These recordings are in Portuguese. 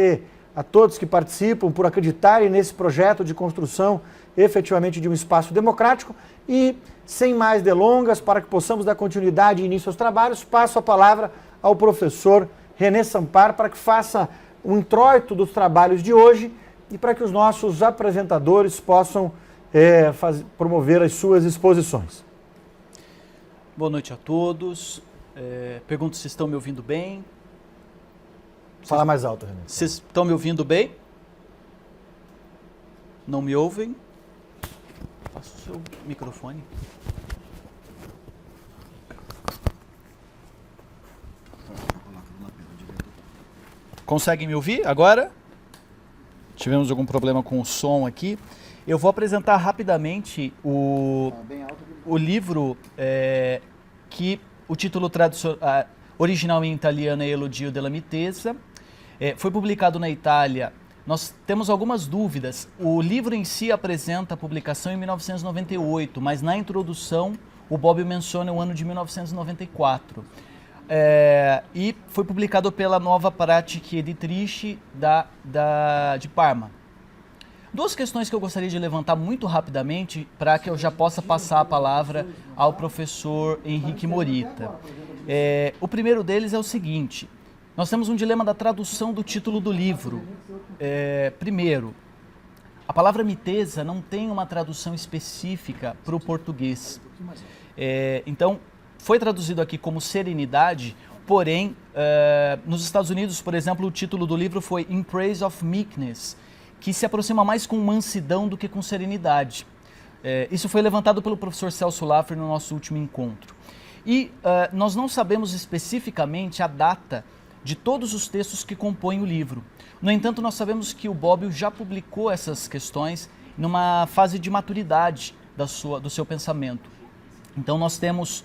agradecer a todos que participam por acreditarem nesse projeto de construção efetivamente de um espaço democrático e, sem mais delongas, para que possamos dar continuidade e início aos trabalhos, passo a palavra ao professor René Sampar para que faça um introito dos trabalhos de hoje e para que os nossos apresentadores possam promover as suas exposições. Boa noite a todos. Pergunto se estão me ouvindo bem. Fala mais alto, René. Vocês estão me ouvindo bem? Não me ouvem? Passa o seu microfone. Conseguem me ouvir agora? Tivemos algum problema com o som aqui. Eu vou apresentar rapidamente o livro que o título original em italiano é Elogio della Mitesa. Foi publicado na Itália. Nós temos algumas dúvidas. O livro em si apresenta a publicação em 1998, mas na introdução o Bobbio menciona o ano de 1994. E foi publicado pela Nova Pratique Editrice de Parma. Duas questões que eu gostaria de levantar muito rapidamente para que eu já possa passar a palavra ao professor Henrique Morita. O primeiro deles é o seguinte: nós temos um dilema da tradução do título do livro. Primeiro, a palavra mitesa não tem uma tradução específica para o português. Então, foi traduzido aqui como serenidade, porém, nos Estados Unidos, por exemplo, o título do livro foi In Praise of Meekness, que se aproxima mais com mansidão do que com serenidade. Isso foi levantado pelo professor Celso Laffer no nosso último encontro. E nós não sabemos especificamente a data de todos os textos que compõem o livro. No entanto, nós sabemos que o Bobbio já publicou essas questões numa fase de maturidade do seu pensamento. Então nós temos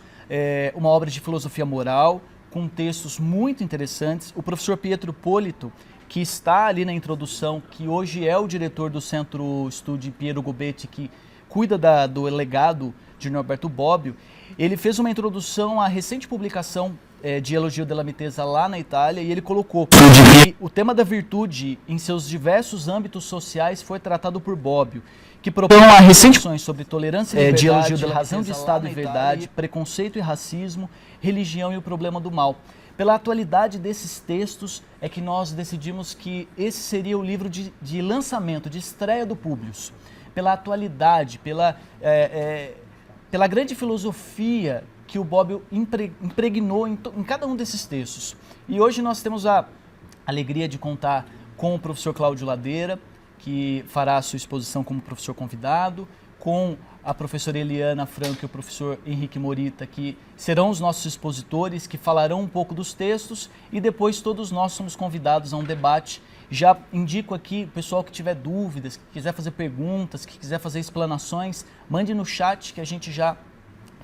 uma obra de filosofia moral, com textos muito interessantes. O professor Pietro Polito, que está ali na introdução, que hoje é o diretor do Centro Studi Piero Gobetti, que cuida do legado de Norberto Bobbio, ele fez uma introdução à recente publicação de Elogio della Mitesa lá na Itália, e ele colocou que o tema da virtude em seus diversos âmbitos sociais foi tratado por Bobbio, que propõe reflexões sobre tolerância e liberdade, razão de Estado e verdade, preconceito e racismo, religião e o problema do mal. Pela atualidade desses textos é que nós decidimos que esse seria o livro de lançamento, de estreia do Publius. Pela atualidade, pela grande filosofia que o Bobbio impregnou em cada um desses textos. E hoje nós temos a alegria de contar com o professor Cláudio Ladeira, que fará a sua exposição como professor convidado, com a professora Eliana Franco e o professor Henrique Morita, que serão os nossos expositores, que falarão um pouco dos textos, e depois todos nós somos convidados a um debate. Já indico aqui, o pessoal que tiver dúvidas, que quiser fazer perguntas, que quiser fazer explanações, mande no chat que a gente já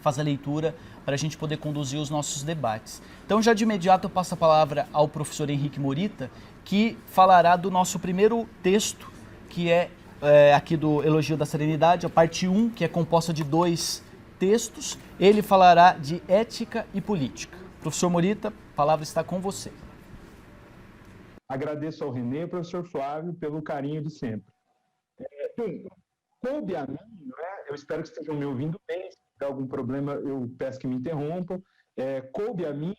faz a leitura para a gente poder conduzir os nossos debates. Então, já de imediato eu passo a palavra ao professor Henrique Morita, que falará do nosso primeiro texto, que é aqui do Elogio da Serenidade, a parte 1, que é composta de 2 textos. Ele falará de ética e política. Professor Morita, a palavra está com você. Agradeço ao René e ao professor Flávio pelo carinho de sempre. Bem, coube a mim, eu espero que estejam me ouvindo bem. Se tiver algum problema, eu peço que me interrompam. Coube a mim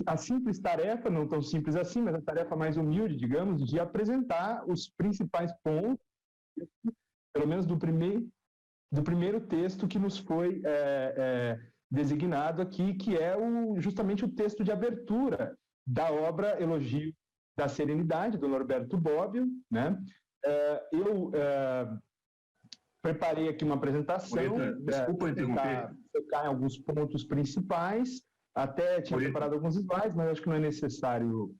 a simples tarefa, não tão simples assim, mas a tarefa mais humilde, digamos, de apresentar os principais pontos, pelo menos do primeiro texto que nos foi designado aqui, que é justamente o texto de abertura da obra Elogio da Serenidade, do Norberto Bobbio, né? Eu preparei aqui uma apresentação, desculpa interromper, focar em alguns pontos principais. Até tinha preparado alguns slides, mas acho que não é necessário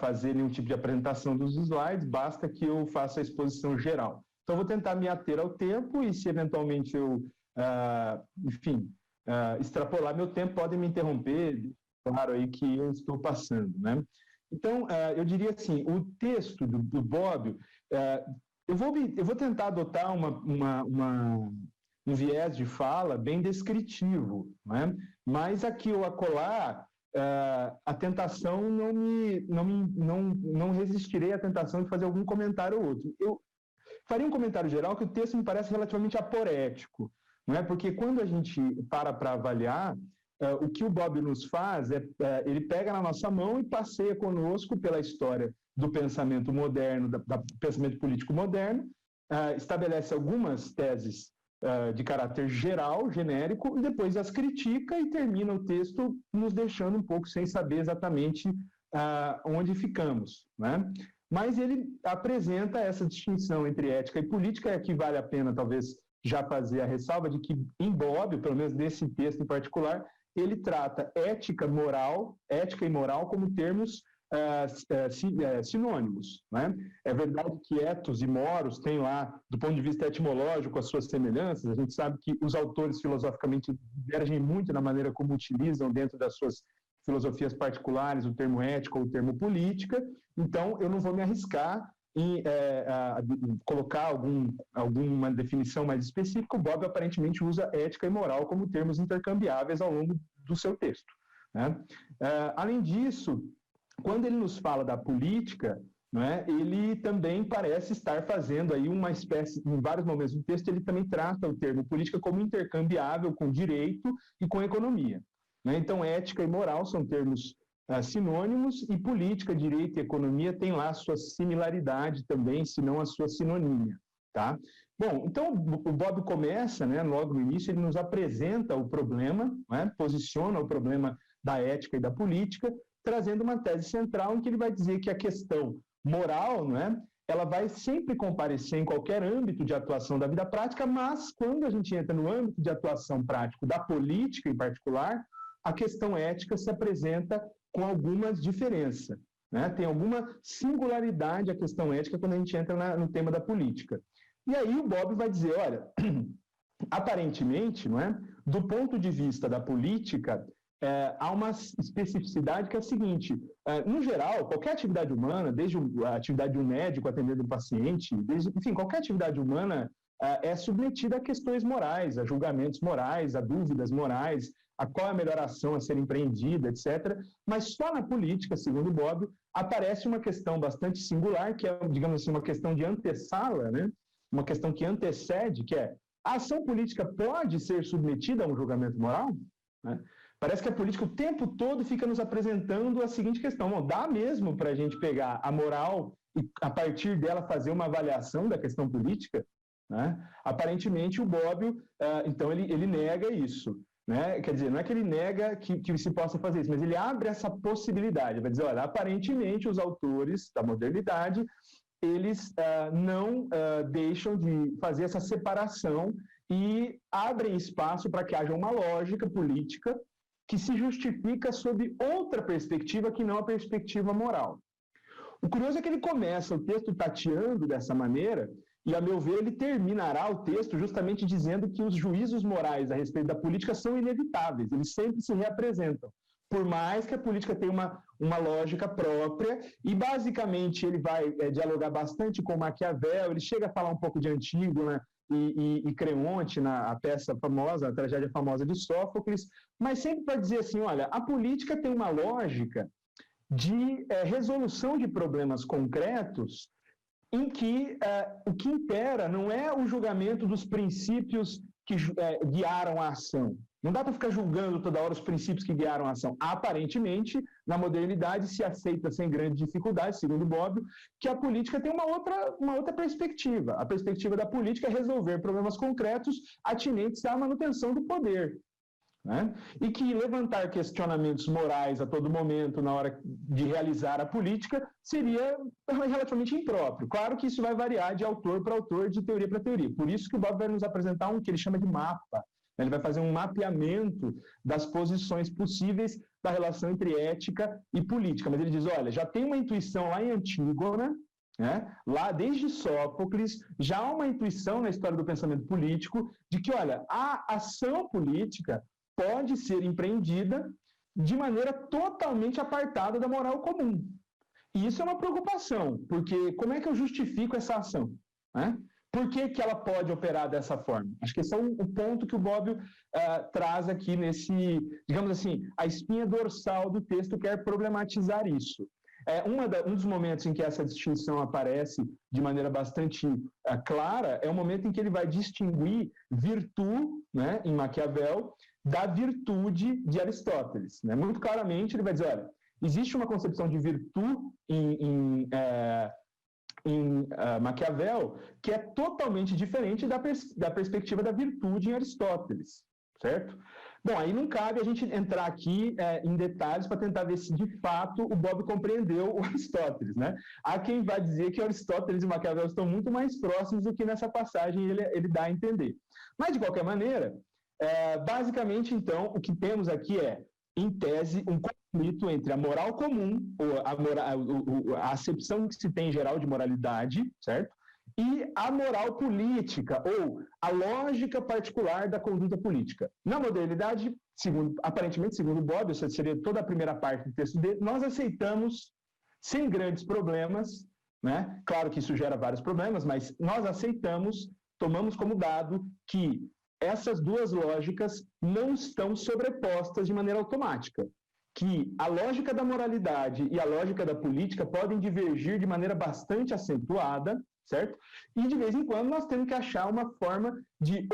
fazer nenhum tipo de apresentação dos slides, basta que eu faça a exposição geral. Então, vou tentar me ater ao tempo e, se eventualmente eu, extrapolar meu tempo, podem me interromper, claro aí que eu estou passando, né? Então, eu diria assim, o texto do Bobbio, eu vou tentar adotar um viés de fala bem descritivo, né? Mas aqui ou acolá a tentação não resistirei à tentação de fazer algum comentário ou outro. Eu faria um comentário geral que o texto me parece relativamente aporético, não é? Porque quando a gente para avaliar, o que o Bob nos faz ele pega na nossa mão e passeia conosco pela história do pensamento moderno, do pensamento político moderno, estabelece algumas teses de caráter geral, genérico, e depois as critica e termina o texto nos deixando um pouco sem saber exatamente onde ficamos, né? Mas ele apresenta essa distinção entre ética e política, e aqui vale a pena talvez já fazer a ressalva de que em Bobbio, pelo menos nesse texto em particular, ele trata ética e moral como termos sinônimos, né? É verdade que ethos e moros têm lá, do ponto de vista etimológico, as suas semelhanças. A gente sabe que os autores filosoficamente divergem muito na maneira como utilizam dentro das suas filosofias particulares o termo ética ou o termo política. Então, eu não vou me arriscar em colocar alguma definição mais específica. O Bob aparentemente usa ética e moral como termos intercambiáveis ao longo do seu texto, né? Além disso, quando ele nos fala da política, né, ele também parece estar fazendo aí uma espécie, em vários momentos do texto, ele também trata o termo política como intercambiável com direito e com economia, né? Então, ética e moral são termos sinônimos, e política, direito e economia têm lá a sua similaridade também, se não a sua sinonímia, tá? Bom, então o Bob começa, né, logo no início, ele nos apresenta o problema, né, posiciona o problema da ética e da política, trazendo uma tese central em que ele vai dizer que a questão moral, né, ela vai sempre comparecer em qualquer âmbito de atuação da vida prática, mas quando a gente entra no âmbito de atuação prático da política em particular, a questão ética se apresenta com algumas diferenças, né? Tem alguma singularidade a questão ética quando a gente entra no tema da política. E aí o Bob vai dizer, olha, aparentemente, não é, do ponto de vista da política, há uma especificidade que é a seguinte: no geral, qualquer atividade humana, desde a atividade de um médico atendendo um paciente, enfim, qualquer atividade humana é submetida a questões morais, a julgamentos morais, a dúvidas morais, a qual é a melhor ação a ser empreendida, etc. Mas só na política, segundo Bob, aparece uma questão bastante singular, que é, digamos assim, uma questão de antessala, né? Uma questão que antecede, que é: a ação política pode ser submetida a um julgamento moral? Né? Parece que a política o tempo todo fica nos apresentando a seguinte questão: bom, dá mesmo para a gente pegar a moral e, a partir dela, fazer uma avaliação da questão política? Né? Aparentemente, o Bobbio, então, ele nega isso. Né? Quer dizer, não é que ele nega que se possa fazer isso, mas ele abre essa possibilidade. Vai dizer, olha, aparentemente os autores da modernidade, eles não deixam de fazer essa separação e abrem espaço para que haja uma lógica política que se justifica sob outra perspectiva que não a perspectiva moral. O curioso é que ele começa o texto tateando dessa maneira, e, a meu ver, ele terminará o texto justamente dizendo que os juízos morais a respeito da política são inevitáveis, eles sempre se reapresentam, por mais que a política tenha uma lógica própria, e basicamente ele vai dialogar bastante com Maquiavel, ele chega a falar um pouco de Antígona e Creonte, a peça famosa, a tragédia famosa de Sófocles, mas sempre para dizer assim, olha, a política tem uma lógica de resolução de problemas concretos, em que o que impera não é o julgamento dos princípios que guiaram a ação. Não dá para ficar julgando toda hora os princípios que guiaram a ação. Aparentemente, na modernidade, se aceita sem grande dificuldade, segundo Bobbio, que a política tem uma outra perspectiva. A perspectiva da política é resolver problemas concretos atinentes à manutenção do poder. Né? E que levantar questionamentos morais a todo momento na hora de realizar a política seria relativamente impróprio. Claro que isso vai variar de autor para autor, de teoria para teoria. Por isso que o Bob vai nos apresentar um que ele chama de mapa. Ele vai fazer um mapeamento das posições possíveis da relação entre ética e política. Mas ele diz, olha, já tem uma intuição lá em Antígona, né? Lá desde Sófocles, já há uma intuição na história do pensamento político de que, olha, a ação política pode ser empreendida de maneira totalmente apartada da moral comum. E isso é uma preocupação, porque como é que eu justifico essa ação? Né? Por que ela pode operar dessa forma? Acho que esse é o ponto que o Bobbio traz aqui nesse, digamos assim, a espinha dorsal do texto quer problematizar isso. Um dos momentos em que essa distinção aparece de maneira bastante clara é o momento em que ele vai distinguir virtude, né, em Maquiavel, da virtude de Aristóteles. Né? Muito claramente ele vai dizer, olha, existe uma concepção de virtude em Maquiavel que é totalmente diferente da perspectiva da virtude em Aristóteles, certo? Bom, aí não cabe a gente entrar aqui em detalhes para tentar ver se de fato o Bobbio compreendeu o Aristóteles, né? Há quem vai dizer que Aristóteles e Maquiavel estão muito mais próximos do que nessa passagem ele dá a entender. Mas, de qualquer maneira, basicamente, então, o que temos aqui em tese, um conflito entre a moral comum, ou a acepção que se tem em geral de moralidade, certo? E a moral política, ou a lógica particular da conduta política. Na modernidade, aparentemente, segundo Bobbio, essa seria toda a primeira parte do texto dele, nós aceitamos, sem grandes problemas, né? Claro que isso gera vários problemas, mas nós aceitamos, tomamos como dado que essas duas lógicas não estão sobrepostas de maneira automática. Que a lógica da moralidade e a lógica da política podem divergir de maneira bastante acentuada, certo? E de vez em quando nós temos que achar uma forma de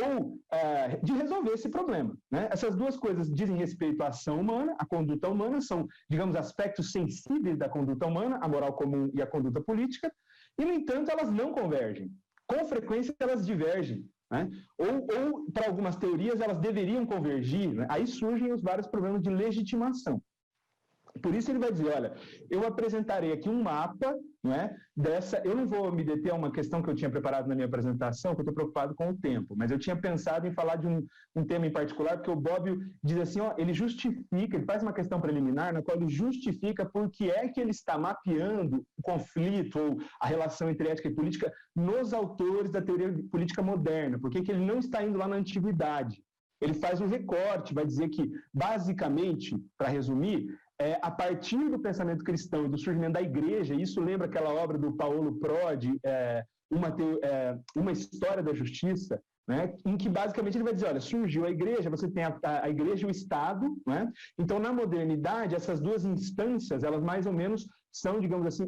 resolver esse problema, né? Essas duas coisas dizem respeito à ação humana, à conduta humana, são, digamos, aspectos sensíveis da conduta humana, a moral comum e a conduta política, e, no entanto, elas não convergem. Com frequência, elas divergem, né? Ou para algumas teorias, elas deveriam convergir, né? Aí surgem os vários problemas de legitimação. Por isso ele vai dizer, olha, eu apresentarei aqui um mapa, né, eu não vou me deter a uma questão que eu tinha preparado na minha apresentação, que eu estou preocupado com o tempo, mas eu tinha pensado em falar de um tema em particular, porque o Bobbio diz assim, ele justifica, ele faz uma questão preliminar na qual ele justifica por que é que ele está mapeando o conflito ou a relação entre ética e política nos autores da teoria política moderna, por que ele não está indo lá na antiguidade. Ele faz um recorte, vai dizer que, basicamente, para resumir, a partir do pensamento cristão e do surgimento da igreja, isso lembra aquela obra do Paulo Prodi, uma história da justiça, né, em que basicamente ele vai dizer, olha, surgiu a igreja, você tem a igreja e o Estado, né? Então na modernidade essas duas instâncias, elas mais ou menos são, digamos assim,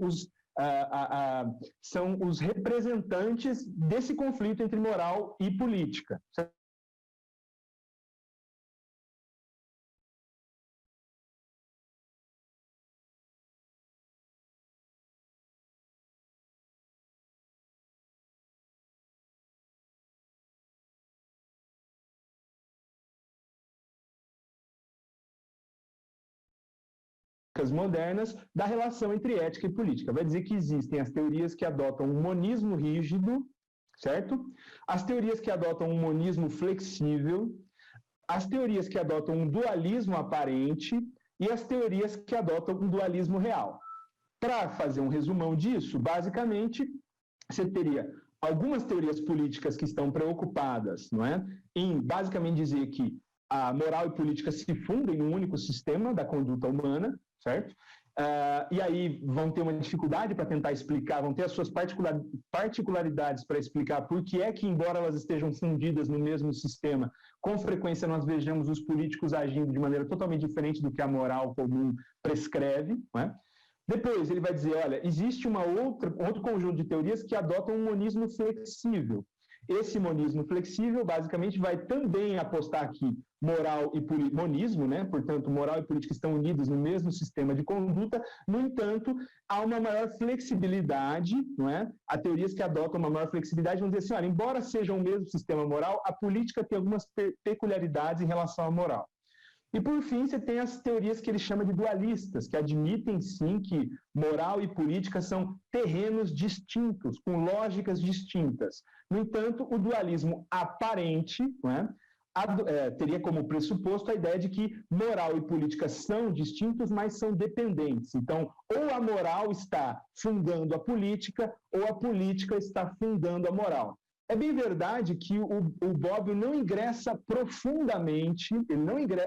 são os representantes desse conflito entre moral e política, certo? Modernas da relação entre ética e política. Vai dizer que existem as teorias que adotam um monismo rígido, certo? As teorias que adotam um monismo flexível, as teorias que adotam um dualismo aparente e as teorias que adotam um dualismo real. Para fazer um resumão disso, basicamente, você teria algumas teorias políticas que estão preocupadas, não é, em basicamente dizer que a moral e política se fundem num único sistema da conduta humana, certo? E aí vão ter uma dificuldade para tentar explicar, vão ter as suas particularidades para explicar por que é que, embora elas estejam fundidas no mesmo sistema, com frequência nós vejamos os políticos agindo de maneira totalmente diferente do que a moral comum prescreve, não é? Depois ele vai dizer, olha, existe outro conjunto de teorias que adotam um monismo flexível. Esse monismo flexível, basicamente, vai também apostar que moral e monismo, né? Portanto, moral e política estão unidos no mesmo sistema de conduta, no entanto, há uma maior flexibilidade, não é? Há teorias que adotam uma maior flexibilidade, vão dizer assim, olha, embora seja o mesmo sistema moral, a política tem algumas peculiaridades em relação à moral. E, por fim, você tem as teorias que ele chama de dualistas, que admitem, sim, que moral e política são terrenos distintos, com lógicas distintas. No entanto, o dualismo aparente, não é, teria como pressuposto a ideia de que moral e política são distintos, mas são dependentes. Então, ou a moral está fundando a política, ou a política está fundando a moral. É bem verdade que o Bobbio não ingressa profundamente,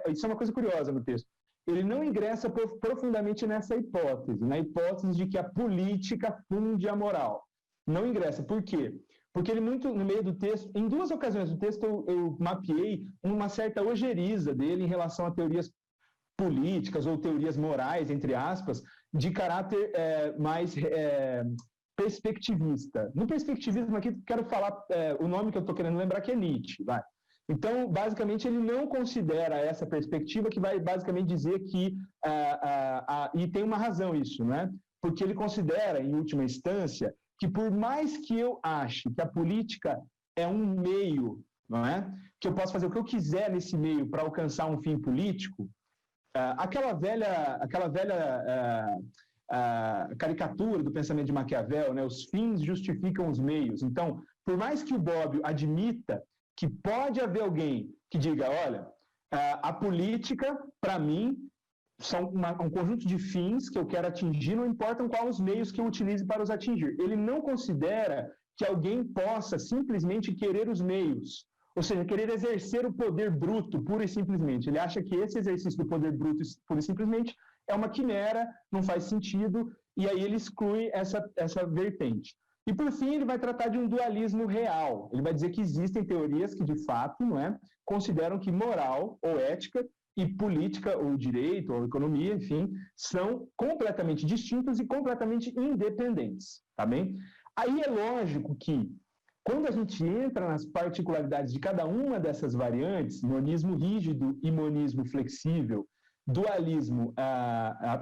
isso é uma coisa curiosa no texto, ele não ingressa profundamente nessa hipótese, na hipótese de que a política funde a moral. Não ingressa. Por quê? Porque ele muito, no meio do texto, em 2 ocasiões do texto, eu mapeei uma certa ojeriza dele em relação a teorias políticas ou teorias morais, entre aspas, de caráter mais perspectivista. No perspectivismo aqui, quero falar o nome que eu estou querendo lembrar, que é Nietzsche. Vai. Então, basicamente, ele não considera essa perspectiva, que vai basicamente dizer que, e tem uma razão isso, né? Porque ele considera, em última instância, que por mais que eu ache que a política é um meio, não é? Que eu posso fazer o que eu quiser nesse meio para alcançar um fim político, aquela velha caricatura do pensamento de Maquiavel, né? Os fins justificam os meios. Então, por mais que o Bobbio admita que pode haver alguém que diga, olha, a política, para mim, são um conjunto de fins que eu quero atingir, não importam quais os meios que eu utilize para os atingir. Ele não considera que alguém possa simplesmente querer os meios, ou seja, querer exercer o poder bruto, pura e simplesmente. Ele acha que esse exercício do poder bruto, pura e simplesmente, é uma quimera, não faz sentido, e aí ele exclui essa vertente. E, por fim, ele vai tratar de um dualismo real. Ele vai dizer que existem teorias que, de fato, não é, consideram que moral ou ética e política, ou direito, ou economia, enfim, são completamente distintos e completamente independentes, tá bem? Aí é lógico que, quando a gente entra nas particularidades de cada uma dessas variantes, monismo rígido e monismo flexível, dualismo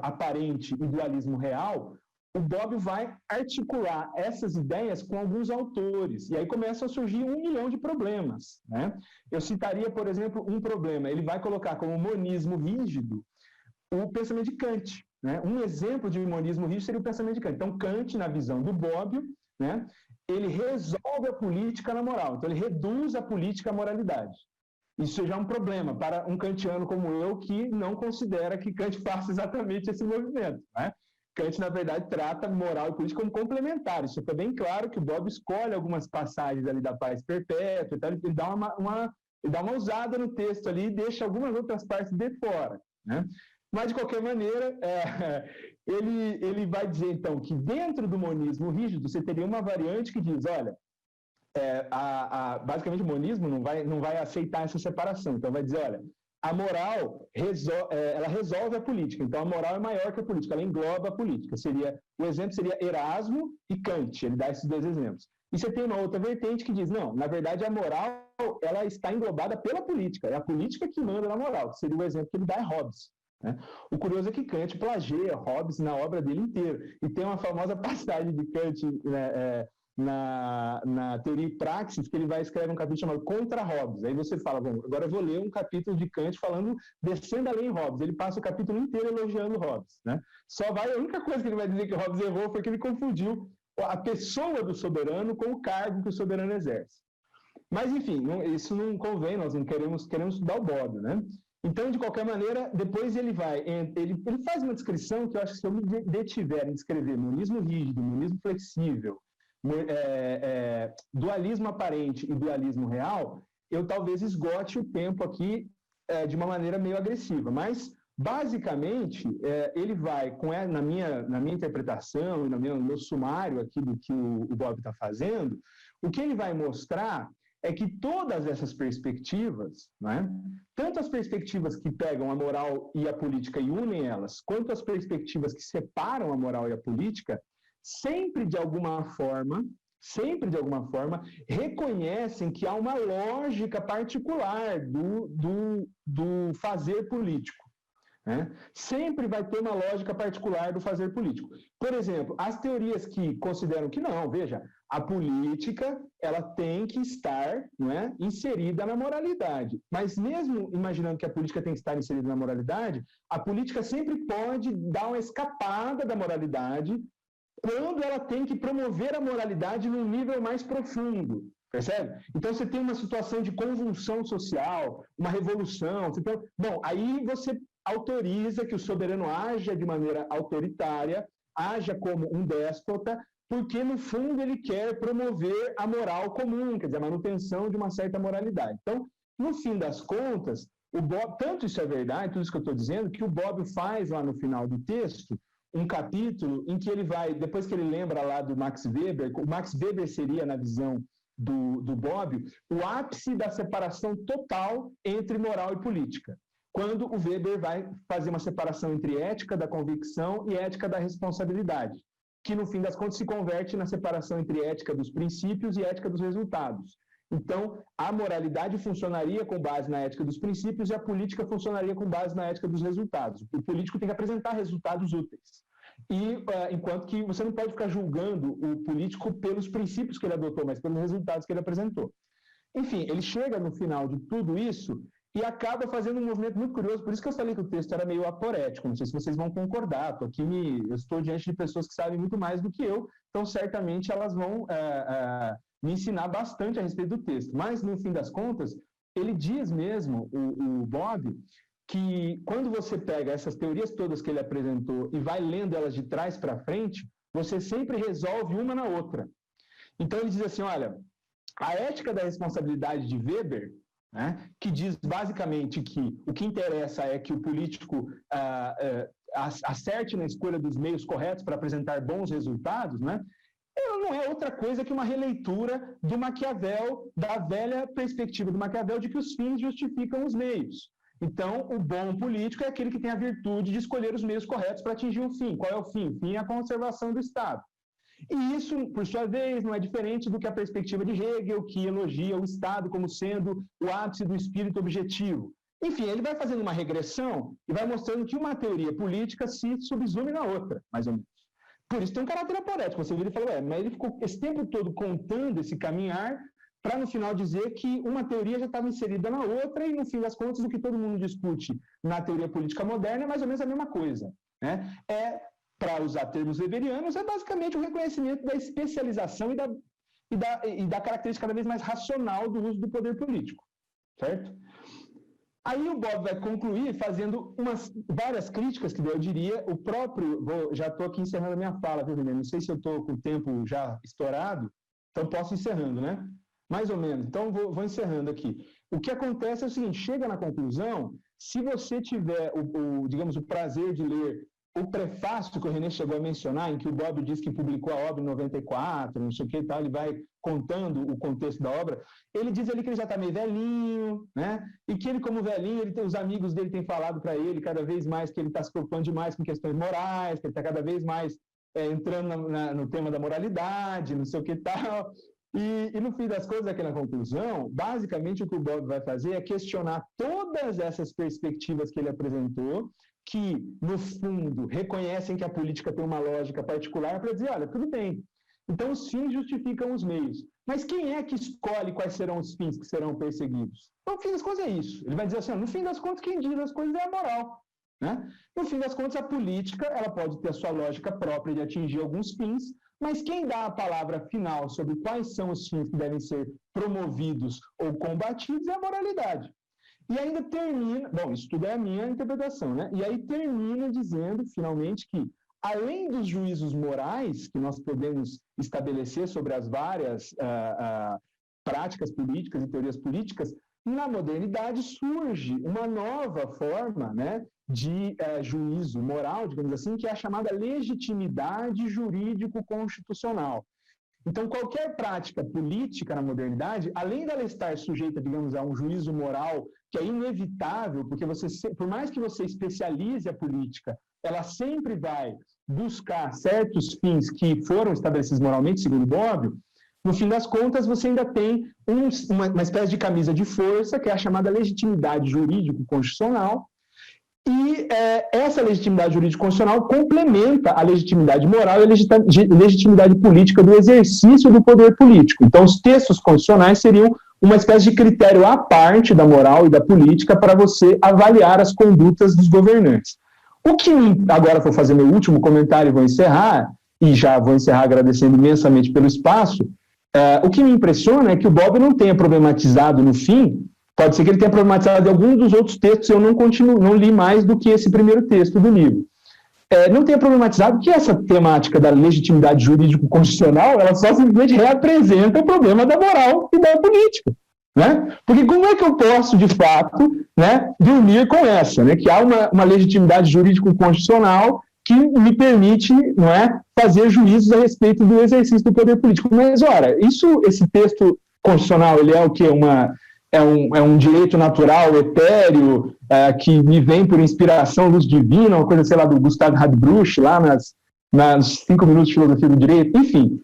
aparente e dualismo real, o Bobbio vai articular essas ideias com alguns autores, e aí começam a surgir 1 milhão de problemas, né? Eu citaria, por exemplo, um problema. Ele vai colocar como monismo rígido o pensamento de Kant, né? Um exemplo de monismo rígido seria o pensamento de Kant. Então, Kant, na visão do Bobbio, né, ele resolve a política na moral, então ele reduz a política à moralidade. Isso já é um problema para um kantiano como eu, que não considera que Kant faça exatamente esse movimento, né? Kant, na verdade, trata moral e política como complementares. Isso fica bem claro que o Bobbio escolhe algumas passagens ali da paz perpétua, então ele dá uma ousada no texto ali e deixa algumas outras partes de fora, né? Mas, de qualquer maneira, ele vai dizer, então, que dentro do monismo rígido você teria uma variante que diz, olha, basicamente o monismo não vai aceitar essa separação. Então, vai dizer, olha, a moral ela resolve a política, então a moral é maior que a política, ela engloba a política. O exemplo seria Erasmo e Kant, ele dá esses 2 exemplos. E você tem uma outra vertente que diz, não, na verdade a moral ela está englobada pela política, é a política que manda na moral, que seria o exemplo que ele dá é Hobbes, né? O curioso é que Kant plageia Hobbes na obra dele inteira, e tem uma famosa passagem de Kant, né, na Teoria e Praxis, que ele vai escrever um capítulo chamado Contra Hobbes. Aí você fala, bom, agora eu vou ler um capítulo de Kant falando, descendo a lei em Hobbes. Ele passa o capítulo inteiro elogiando Hobbes, né? A única coisa que ele vai dizer que Hobbes errou foi que ele confundiu a pessoa do soberano com o cargo que o soberano exerce. Mas, enfim, isso não convém, nós não queremos estudar o Bobbio, né? Então, de qualquer maneira, depois ele faz uma descrição que eu acho que se eu me detiver em descrever monismo rígido, monismo flexível, dualismo aparente e dualismo real, eu talvez esgote o tempo aqui de uma maneira meio agressiva, mas basicamente ele vai, na minha interpretação e no meu sumário aqui do que o Bobbio está fazendo, o que ele vai mostrar é que todas essas perspectivas, né, tanto as perspectivas que pegam a moral e a política e unem elas, quanto as perspectivas que separam a moral e a política, sempre de alguma forma, reconhecem que há uma lógica particular do fazer político, né? Sempre vai ter uma lógica particular do fazer político. Por exemplo, as teorias que consideram que não, veja, a política ela tem que estar, não é, inserida na moralidade. Mas mesmo imaginando que a política tem que estar inserida na moralidade, a política sempre pode dar uma escapada da moralidade quando ela tem que promover a moralidade num nível mais profundo, percebe? Então você tem uma situação de convulsão social, uma revolução, bom, aí você autoriza que o soberano haja de maneira autoritária, haja como um déspota, porque no fundo ele quer promover a moral comum, quer dizer, a manutenção de uma certa moralidade. Então, no fim das contas, tanto isso é verdade, tudo isso que eu estou dizendo, que o Bobbio faz lá no final do texto, um capítulo em que ele vai, depois que ele lembra lá do Max Weber, o Max Weber seria, na visão do Bobbio o ápice da separação total entre moral e política, quando o Weber vai fazer uma separação entre ética da convicção e ética da responsabilidade, que no fim das contas se converte na separação entre ética dos princípios e ética dos resultados. Então, a moralidade funcionaria com base na ética dos princípios e a política funcionaria com base na ética dos resultados. O político tem que apresentar resultados úteis. Enquanto que você não pode ficar julgando o político pelos princípios que ele adotou, mas pelos resultados que ele apresentou. Enfim, ele chega no final de tudo isso e acaba fazendo um movimento muito curioso, por isso que eu falei que o texto era meio aporético, não sei se vocês vão concordar, eu estou diante de pessoas que sabem muito mais do que eu, então certamente elas vão me ensinar bastante a respeito do texto, mas no fim das contas, ele diz mesmo, o Bobbio, que quando você pega essas teorias todas que ele apresentou e vai lendo elas de trás para frente, você sempre resolve uma na outra. Então ele diz assim, olha, a ética da responsabilidade de Weber, né, que diz basicamente que o que interessa é que o político acerte na escolha dos meios corretos para apresentar bons resultados, né, não é outra coisa que uma releitura do Maquiavel, da velha perspectiva do Maquiavel de que os fins justificam os meios. Então, o bom político é aquele que tem a virtude de escolher os meios corretos para atingir o fim. Qual é o fim? O fim é a conservação do Estado. E isso, por sua vez, não é diferente do que a perspectiva de Hegel, que elogia o Estado como sendo o ápice do espírito objetivo. Enfim, ele vai fazendo uma regressão e vai mostrando que uma teoria política se subsume na outra, mais ou menos. Por isso tem um caráter aporético. Você vira e fala, mas ele ficou esse tempo todo contando esse caminhar para no final dizer que uma teoria já estava inserida na outra e, no fim das contas, o que todo mundo discute na teoria política moderna é mais ou menos a mesma coisa, né? Para usar termos weberianos, é basicamente o reconhecimento da especialização e da característica cada vez mais racional do uso do poder político, certo? Aí o Bob vai concluir fazendo várias críticas que eu diria, já estou aqui encerrando a minha fala, viu, Guilherme? Não sei se eu estou com o tempo já estourado, então posso ir encerrando, né? Mais ou menos. Então, vou encerrando aqui. O que acontece é o seguinte, chega na conclusão, se você tiver, digamos, o prazer de ler o prefácio que o René chegou a mencionar, em que o Bobbio diz que publicou a obra em 94, não sei o que e tal, ele vai contando o contexto da obra, ele diz ali que ele já está meio velhinho, né? E que ele, como velhinho, os amigos dele têm falado para ele cada vez mais que ele está se preocupando demais com questões morais, que ele está cada vez mais entrando no tema da moralidade, não sei o que e tal. E no fim das contas, aqui na conclusão, basicamente o que o Bobbio vai fazer é questionar todas essas perspectivas que ele apresentou, que, no fundo, reconhecem que a política tem uma lógica particular para dizer, olha, tudo bem, então os fins justificam os meios. Mas quem é que escolhe quais serão os fins que serão perseguidos? Então, no fim das contas é isso. Ele vai dizer assim, no fim das contas, quem diz as coisas é a moral. Né? No fim das contas, a política ela pode ter a sua lógica própria de atingir alguns fins, mas quem dá a palavra final sobre quais são os fins que devem ser promovidos ou combatidos é a moralidade. E ainda termina, bom, isso tudo é a minha interpretação, né? E aí termina dizendo, finalmente, que além dos juízos morais que nós podemos estabelecer sobre as várias práticas políticas e teorias políticas, na modernidade surge uma nova forma, né, de juízo moral, digamos assim, que é a chamada legitimidade jurídico-constitucional. Então, qualquer prática política na modernidade, além dela estar sujeita, digamos, a um juízo moral que é inevitável, porque por mais que você especialize a política, ela sempre vai buscar certos fins que foram estabelecidos moralmente, segundo Bobbio, no fim das contas, você ainda tem uma espécie de camisa de força, que é a chamada legitimidade jurídico-constitucional, e essa legitimidade jurídico-constitucional complementa a legitimidade moral e a legitimidade política do exercício do poder político. Então, os textos constitucionais seriam uma espécie de critério à parte da moral e da política para você avaliar as condutas dos governantes. O que, agora vou fazer meu último comentário e vou encerrar, e já vou encerrar agradecendo imensamente pelo espaço, o que me impressiona é que o Bobbio não tenha problematizado no fim, pode ser que ele tenha problematizado algum dos outros textos, eu não li mais do que esse primeiro texto do livro. Não tenha problematizado que essa temática da legitimidade jurídico-constitucional, ela só simplesmente reapresenta o problema da moral e da política. Né? Porque como é que eu posso, de fato, né, dormir com essa? Né? Que há uma legitimidade jurídico-constitucional que me permite, não é, fazer juízos a respeito do exercício do poder político. Mas, ora, esse texto constitucional, ele é o quê? É um direito natural, etéreo, que me vem por inspiração, luz divina, uma coisa, sei lá, do Gustavo Radbruch, lá nas 5 minutos de filosofia do direito, enfim.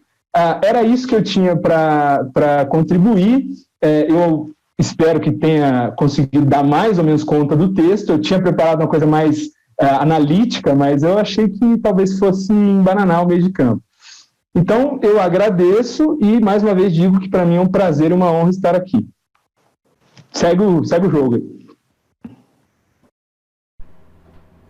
Era isso que eu tinha para contribuir. Eu espero que tenha conseguido dar mais ou menos conta do texto. Eu tinha preparado uma coisa mais analítica, mas eu achei que talvez fosse embananar o meio de campo. Então, eu agradeço e, mais uma vez, digo que para mim é um prazer e uma honra estar aqui. Segue o jogo aí.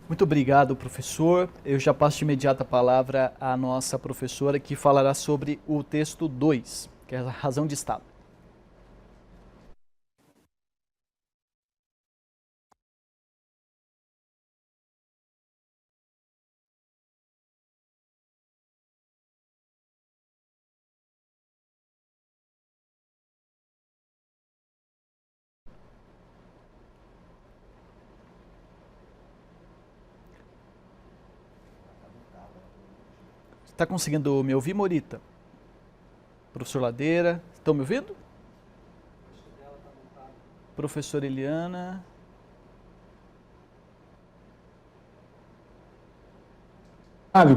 Muito obrigado, professor. Eu já passo de imediato a palavra à nossa professora, que falará sobre o texto 2, que é a razão de Estado. Está conseguindo me ouvir, Morita? Professor Ladeira, estão me ouvindo? Professora Eliana.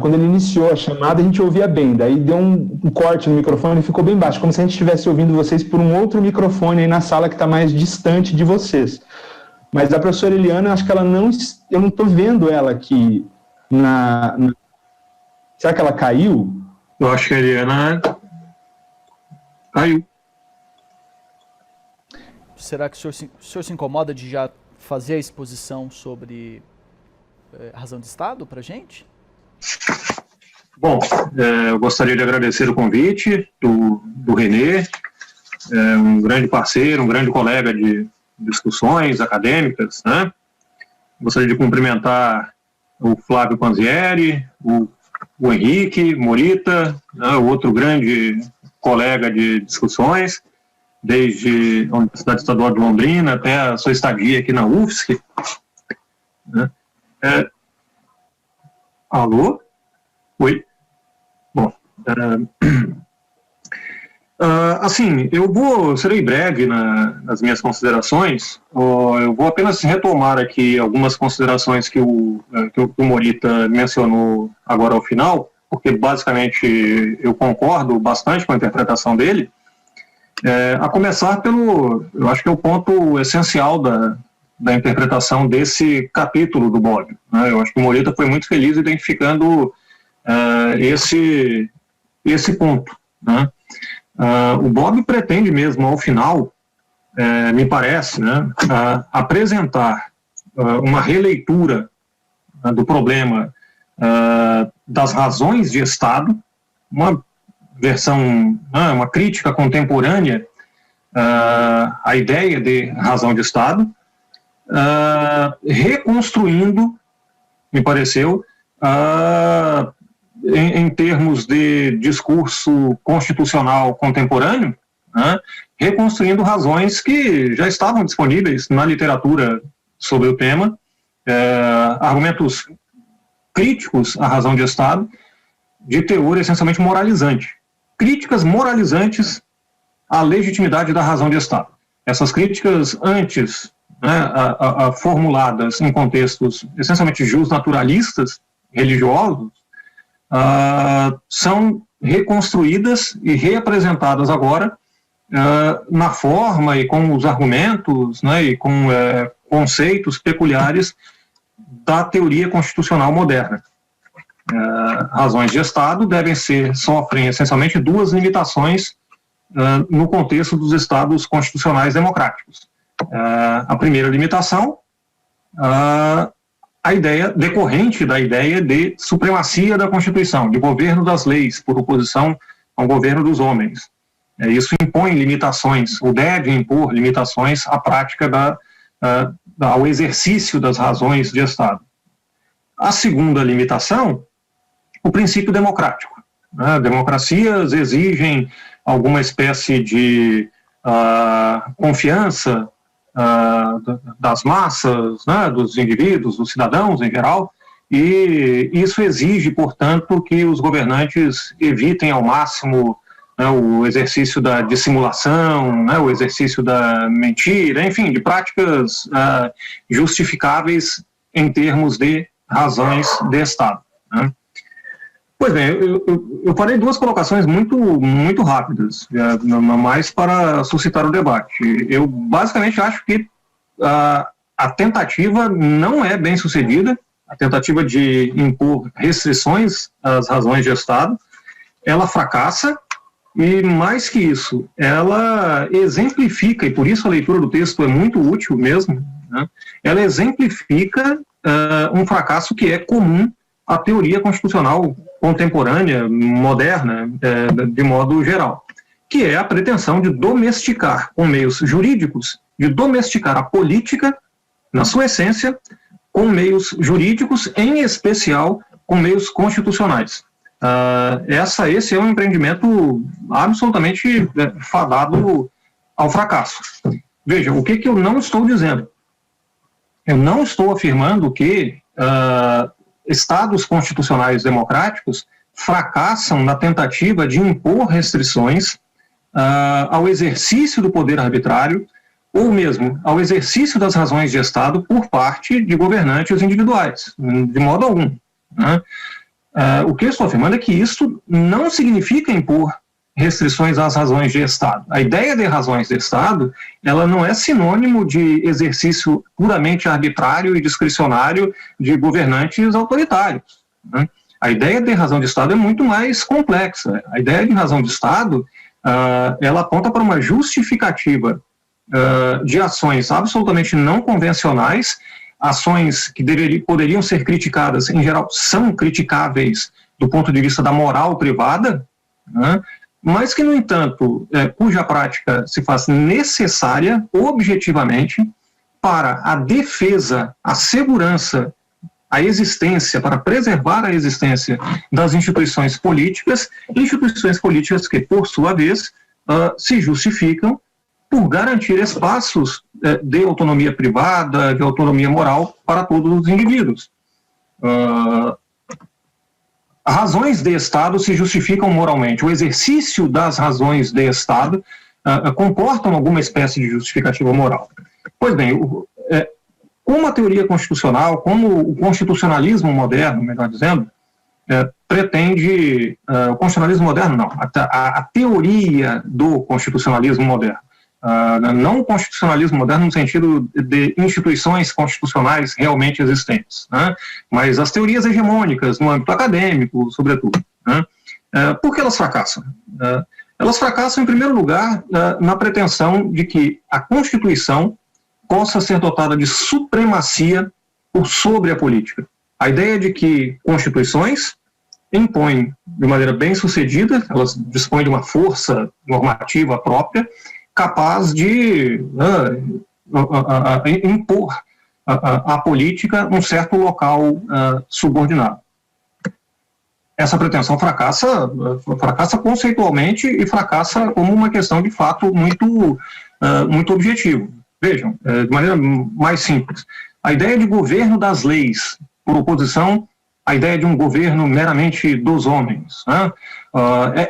Quando ele iniciou a chamada, a gente ouvia bem, daí deu um corte no microfone e ficou bem baixo, como se a gente estivesse ouvindo vocês por um outro microfone aí na sala que está mais distante de vocês. Mas a professora Eliana, acho que ela não... Eu não estou vendo ela aqui Será que ela caiu? Eu acho que a Eliana caiu. Será que o senhor se incomoda de já fazer a exposição sobre razão de Estado para a gente? Bom, eu gostaria de agradecer o convite do Renê, um grande parceiro, um grande colega de discussões acadêmicas, né? Gostaria de cumprimentar o Flávio Panzieri, o Henrique Morita, né, o outro grande colega de discussões, desde a Universidade Estadual de Londrina até a sua estadia aqui na UFSC. Né? Alô? Oi? Bom, assim, serei breve nas minhas considerações. Eu vou apenas retomar aqui algumas considerações que o Morita mencionou agora ao final, porque basicamente eu concordo bastante com a interpretação dele, a começar eu acho que é o ponto essencial da interpretação desse capítulo do Bobbio, né? Eu acho que o Morita foi muito feliz identificando esse ponto, né? O Bobbio pretende mesmo, ao final, me parece, né, apresentar uma releitura do problema das razões de Estado, uma versão, uma crítica contemporânea à ideia de razão de Estado, reconstruindo, me pareceu, em termos de discurso constitucional contemporâneo, né, reconstruindo razões que já estavam disponíveis na literatura sobre o tema, argumentos críticos à razão de Estado, de teor essencialmente moralizante. Críticas moralizantes à legitimidade da razão de Estado. Essas críticas antes, né, formuladas em contextos essencialmente justnaturalistas, religiosos, são reconstruídas e reapresentadas agora na forma e com os argumentos, né, e com conceitos peculiares da teoria constitucional moderna. Razões de Estado sofrem essencialmente duas limitações no contexto dos Estados constitucionais democráticos. A primeira limitação, a ideia decorrente da ideia de supremacia da Constituição, de governo das leis, por oposição ao governo dos homens. Isso impõe limitações, ou deve impor limitações à prática ao exercício das razões de Estado. A segunda limitação, o princípio democrático. Democracias exigem alguma espécie de confiança das massas, né, dos indivíduos, dos cidadãos em geral, e isso exige, portanto, que os governantes evitem ao máximo né, o exercício da dissimulação, né, o exercício da mentira, enfim, de práticas justificáveis em termos de razões de Estado. Né? Pois bem, eu farei duas colocações muito rápidas, mais para suscitar o debate. Eu basicamente acho que a tentativa não é bem sucedida, a tentativa de impor restrições às razões de Estado, ela fracassa, e mais que isso, ela exemplifica, e por isso a leitura do texto é muito útil mesmo, né? Ela exemplifica um fracasso que é comum à teoria constitucional contemporânea, moderna, de modo geral, que é a pretensão de domesticar, com meios jurídicos, de domesticar a política, na sua essência, com meios jurídicos, em especial com meios constitucionais. Esse é um empreendimento absolutamente fadado ao fracasso. Veja, o que eu não estou dizendo? Eu não estou afirmando que estados constitucionais democráticos fracassam na tentativa de impor restrições ao exercício do poder arbitrário ou mesmo ao exercício das razões de Estado por parte de governantes individuais, de modo algum. Né? O que eu estou afirmando é que isso não significa impor restrições às razões de Estado. A ideia de razões de Estado, ela não é sinônimo de exercício puramente arbitrário e discricionário de governantes autoritários. Né? A ideia de razão de Estado é muito mais complexa. A ideia de razão de Estado, ela aponta para uma justificativa de ações absolutamente não convencionais, ações que poderiam ser criticadas, em geral, são criticáveis do ponto de vista da moral privada, né? Mas que, no entanto, cuja prática se faz necessária, objetivamente, para a defesa, a segurança, a existência, para preservar a existência das instituições políticas que, por sua vez, se justificam por garantir espaços de autonomia privada, de autonomia moral para todos os indivíduos. Razões de Estado se justificam moralmente. O exercício das razões de Estado comportam alguma espécie de justificativa moral. Pois bem, como a teoria constitucional, como o constitucionalismo moderno, melhor dizendo, pretende... o constitucionalismo moderno, não. A teoria do constitucionalismo moderno. Não o constitucionalismo moderno no sentido de instituições constitucionais realmente existentes, né? Mas as teorias hegemônicas no âmbito acadêmico, sobretudo. Né? Por que elas fracassam? Elas fracassam, em primeiro lugar, na pretensão de que a Constituição possa ser dotada de supremacia por sobre a política. A ideia de que constituições impõem de maneira bem sucedida, elas dispõem de uma força normativa própria, capaz de impor à política um certo local subordinado. Essa pretensão fracassa conceitualmente e fracassa como uma questão de fato muito objetiva. Vejam, de maneira mais simples, a ideia de governo das leis, por oposição à ideia de um governo meramente dos homens, né?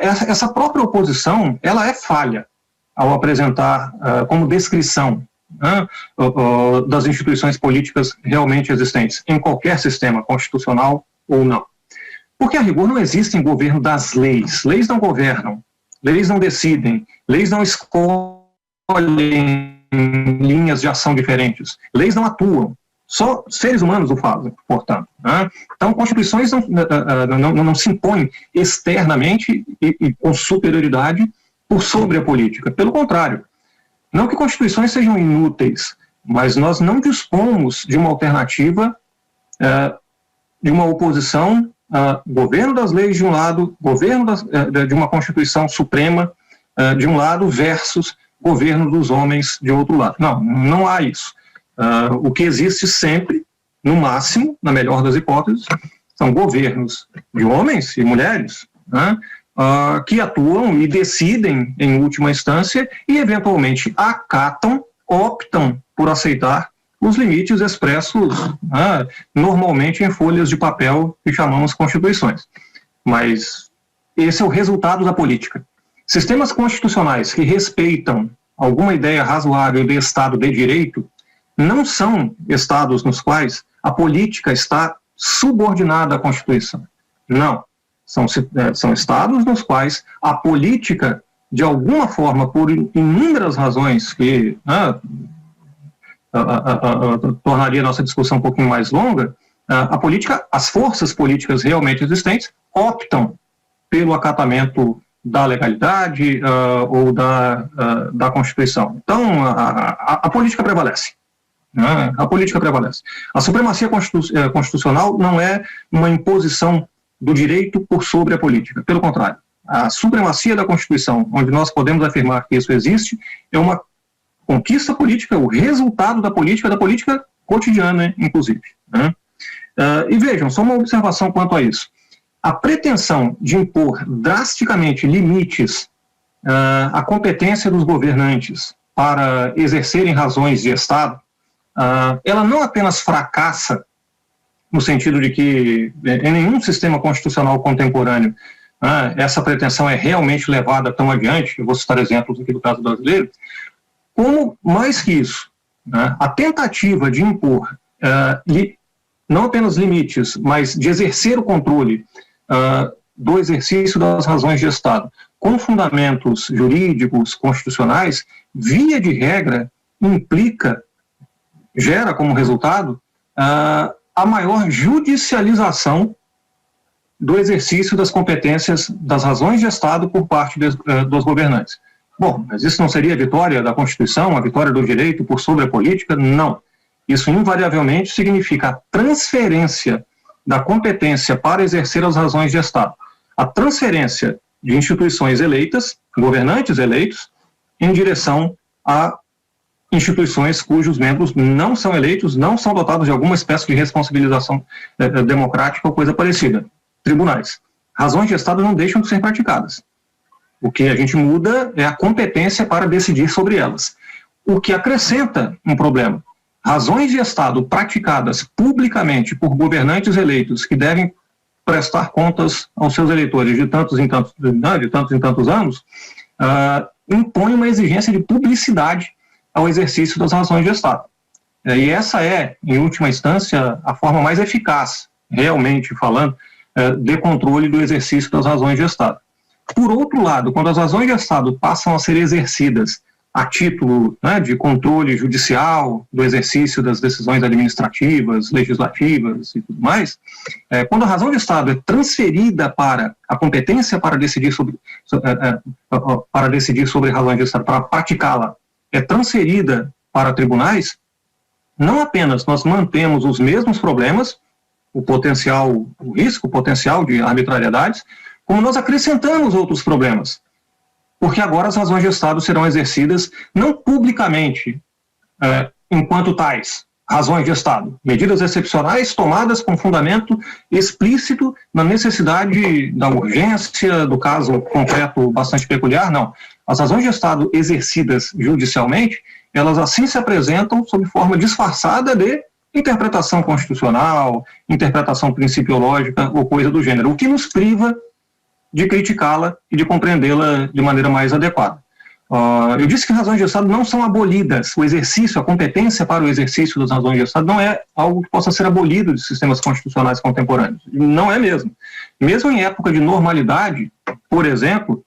Essa própria oposição, ela é falha ao apresentar como descrição, né, das instituições políticas realmente existentes, em qualquer sistema constitucional ou não. Porque, a rigor, não existe governo das leis. Leis não governam, leis não decidem, leis não escolhem linhas de ação diferentes, leis não atuam. Só seres humanos o fazem, portanto. Né? Então, constituições não se impõem externamente e com superioridade por sobre a política. Pelo contrário, não que constituições sejam inúteis, mas nós não dispomos de uma alternativa, de uma oposição, governo das leis de um lado, governo de uma Constituição Suprema de um lado, versus governo dos homens de outro lado. Não há isso. O que existe sempre, no máximo, na melhor das hipóteses, são governos de homens e mulheres, né, que atuam e decidem em última instância e eventualmente acatam, optam por aceitar os limites expressos normalmente em folhas de papel que chamamos constituições. Mas esse é o resultado da política. Sistemas constitucionais que respeitam alguma ideia razoável de Estado de Direito não são Estados nos quais a política está subordinada à Constituição. Não. São Estados nos quais a política, de alguma forma, por inúmeras razões que tornaria a nossa discussão um pouquinho mais longa, a política, as forças políticas realmente existentes optam pelo acatamento da legalidade ou da Constituição. Então, a política prevalece. Né? A política prevalece. A supremacia constitucional não é uma imposição do direito por sobre a política. Pelo contrário, a supremacia da Constituição, onde nós podemos afirmar que isso existe, é uma conquista política, o resultado da política cotidiana, inclusive. Né? E vejam, só uma observação quanto a isso. A pretensão de impor drasticamente limites à competência dos governantes para exercerem razões de Estado, ela não apenas fracassa no sentido de que em nenhum sistema constitucional contemporâneo essa pretensão é realmente levada tão adiante, eu vou citar exemplos aqui do caso brasileiro, como, mais que isso, a tentativa de impor não apenas limites, mas de exercer o controle do exercício das razões de Estado com fundamentos jurídicos, constitucionais, via de regra, gera como resultado a maior judicialização do exercício das competências das razões de Estado por parte dos governantes. Bom, mas isso não seria a vitória da Constituição, a vitória do direito por sobre a política? Não. Isso invariavelmente significa a transferência da competência para exercer as razões de Estado. A transferência de instituições eleitas, governantes eleitos, em direção a instituições cujos membros não são eleitos, não são dotados de alguma espécie de responsabilização democrática ou coisa parecida. Tribunais. Razões de Estado não deixam de ser praticadas. O que a gente muda é a competência para decidir sobre elas. O que acrescenta um problema. Razões de Estado praticadas publicamente por governantes eleitos que devem prestar contas aos seus eleitores de tantos em tantos anos, impõe uma exigência de publicidade ao exercício das razões de Estado. E essa é, em última instância, a forma mais eficaz, realmente falando, de controle do exercício das razões de Estado. Por outro lado, quando as razões de Estado passam a ser exercidas a título de controle judicial do exercício das decisões administrativas, legislativas e tudo mais, quando a razão de Estado é transferida para a competência para decidir sobre razões de Estado, para praticá-la, é transferida para tribunais, não apenas nós mantemos os mesmos problemas, o risco potencial de arbitrariedades, como nós acrescentamos outros problemas. Porque agora as razões de Estado serão exercidas não publicamente, enquanto tais, razões de Estado, medidas excepcionais tomadas com fundamento explícito na necessidade da urgência, do caso concreto bastante peculiar, não. As razões de Estado exercidas judicialmente, elas assim se apresentam sob forma disfarçada de interpretação constitucional, interpretação principiológica ou coisa do gênero, o que nos priva de criticá-la e de compreendê-la de maneira mais adequada. Eu disse que razões de Estado não são abolidas. O exercício, a competência para o exercício das razões de Estado não é algo que possa ser abolido de sistemas constitucionais contemporâneos. Não é mesmo. Mesmo em época de normalidade, por exemplo,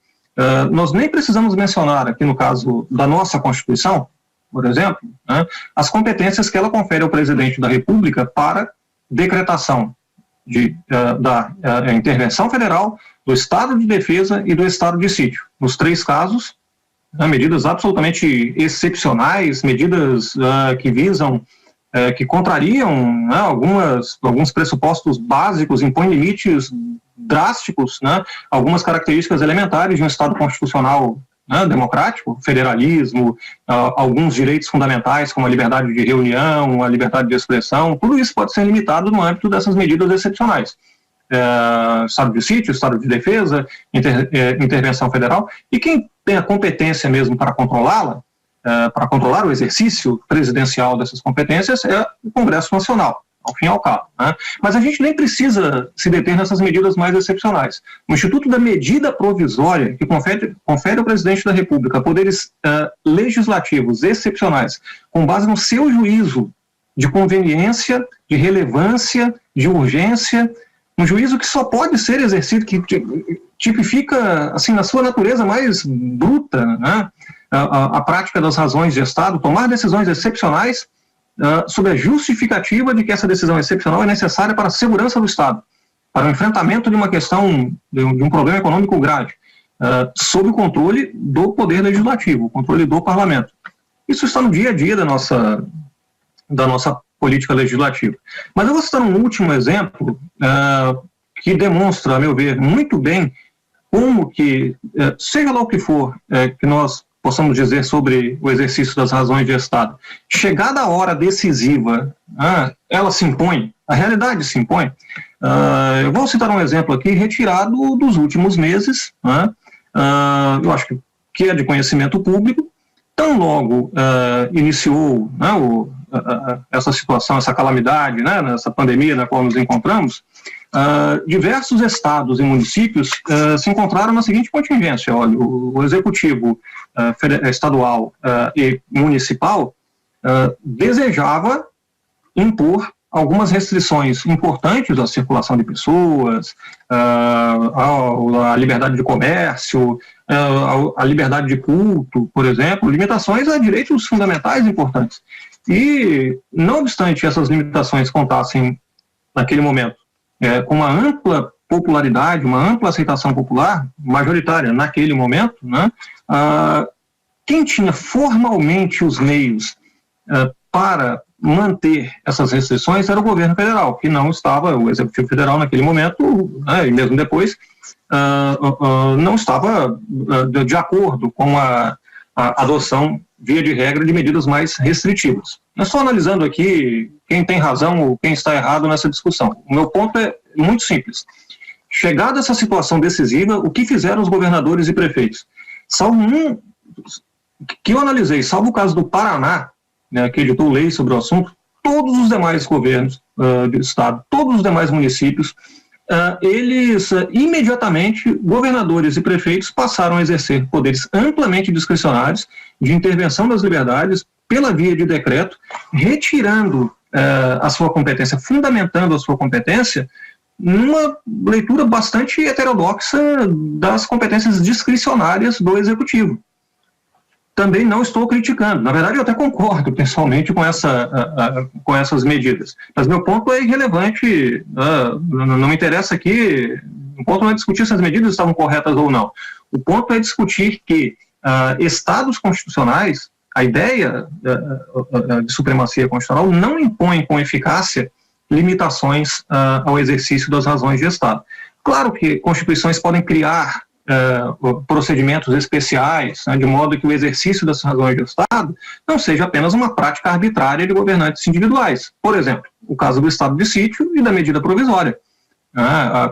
nós nem precisamos mencionar aqui no caso da nossa Constituição, por exemplo, as competências que ela confere ao presidente da República para decretação da intervenção federal, do estado de defesa e do estado de sítio. Nos três casos, medidas absolutamente excepcionais, medidas que visam, que contrariam alguns pressupostos básicos, impõem limites drásticos, algumas características elementares de um estado constitucional democrático, federalismo, alguns direitos fundamentais como a liberdade de reunião, a liberdade de expressão, tudo isso pode ser limitado no âmbito dessas medidas excepcionais. Estado de sítio, estado de defesa, intervenção federal, e quem tem a competência mesmo para controlá-la, para controlar o exercício presidencial dessas competências, é o Congresso Nacional, ao fim e ao cabo. Né? Mas a gente nem precisa se deter nessas medidas mais excepcionais. O Instituto da Medida Provisória, que confere ao presidente da República poderes legislativos excepcionais, com base no seu juízo de conveniência, de relevância, de urgência, um juízo que só pode ser exercido, que tipifica, assim, na sua natureza mais bruta, né, a prática das razões de Estado, tomar decisões excepcionais sob a justificativa de que essa decisão excepcional é necessária para a segurança do Estado, para o enfrentamento de uma questão, de um problema econômico grave, sob o controle do Poder Legislativo, o controle do Parlamento. Isso está no dia a dia da nossa política legislativa. Mas eu vou citar um último exemplo que demonstra, a meu ver, muito bem como que, seja lá o que for que nós possamos dizer sobre o exercício das razões de Estado, chegada a hora decisiva, ela se impõe, a realidade se impõe. Eu vou citar um exemplo aqui retirado dos últimos meses, eu acho que é de conhecimento público. Tão logo iniciou essa situação, essa calamidade, né, nessa pandemia na qual nos encontramos, diversos estados e municípios se encontraram na seguinte contingência: olha, o executivo estadual e municipal desejava impor algumas restrições importantes à circulação de pessoas, à liberdade de comércio, à liberdade de culto, por exemplo, limitações a direitos fundamentais importantes. E, não obstante essas limitações contassem, naquele momento, com uma ampla popularidade, uma ampla aceitação popular, majoritária naquele momento, né, quem tinha formalmente os meios para manter essas restrições era o governo federal, que não estava, o Executivo Federal naquele momento, e mesmo depois, não estava de acordo com a adoção, via de regra, de medidas mais restritivas. Eu estou analisando aqui quem tem razão ou quem está errado nessa discussão. O meu ponto é muito simples. Chegada essa situação decisiva, o que fizeram os governadores e prefeitos? Salvo um que eu analisei, salvo o caso do Paraná, né, que editou lei sobre o assunto, todos os demais governos do Estado, todos os demais municípios, eles imediatamente, governadores e prefeitos, passaram a exercer poderes amplamente discricionários de intervenção das liberdades pela via de decreto, retirando a sua competência, fundamentando a sua competência numa leitura bastante heterodoxa das competências discricionárias do Executivo. Também não estou criticando, na verdade eu até concordo pessoalmente com essas medidas, mas meu ponto é irrelevante, não me interessa aqui, o ponto não é discutir se as medidas estavam corretas ou não, o ponto é discutir que estados constitucionais, a ideia de supremacia constitucional não impõe com eficácia limitações ao exercício das razões de Estado. Claro que constituições podem criar procedimentos especiais, né, de modo que o exercício dessas razões de Estado não seja apenas uma prática arbitrária de governantes individuais. Por exemplo, o caso do estado de sítio e da medida provisória.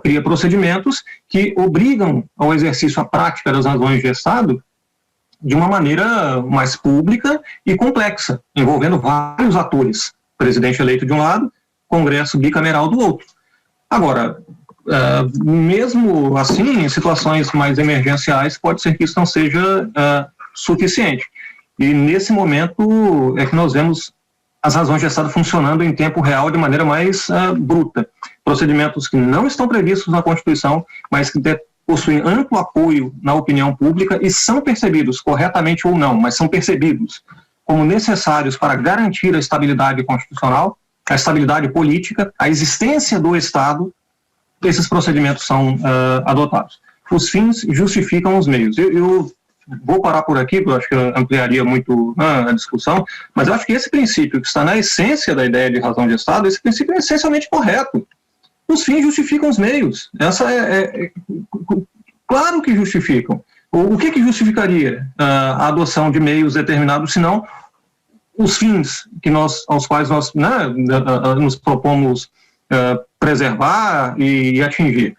Cria procedimentos que obrigam ao exercício, à prática das razões de Estado de uma maneira mais pública e complexa, envolvendo vários atores. Presidente eleito de um lado, Congresso bicameral do outro. Agora, mesmo assim, em situações mais emergenciais, pode ser que isso não seja suficiente. E nesse momento é que nós vemos as razões de Estado funcionando em tempo real de maneira mais bruta. Procedimentos que não estão previstos na Constituição, mas que possuem amplo apoio na opinião pública e são percebidos, corretamente ou não, mas são percebidos como necessários para garantir a estabilidade constitucional, a estabilidade política, a existência do Estado. Esses procedimentos são adotados. Os fins justificam os meios. Eu vou parar por aqui, porque eu acho que eu ampliaria muito a discussão, mas eu acho que esse princípio que está na essência da ideia de razão de Estado, esse princípio é essencialmente correto. Os fins justificam os meios. Essa claro que justificam. O que justificaria a adoção de meios determinados, senão os fins aos quais nós nos propomos preservar e atingir.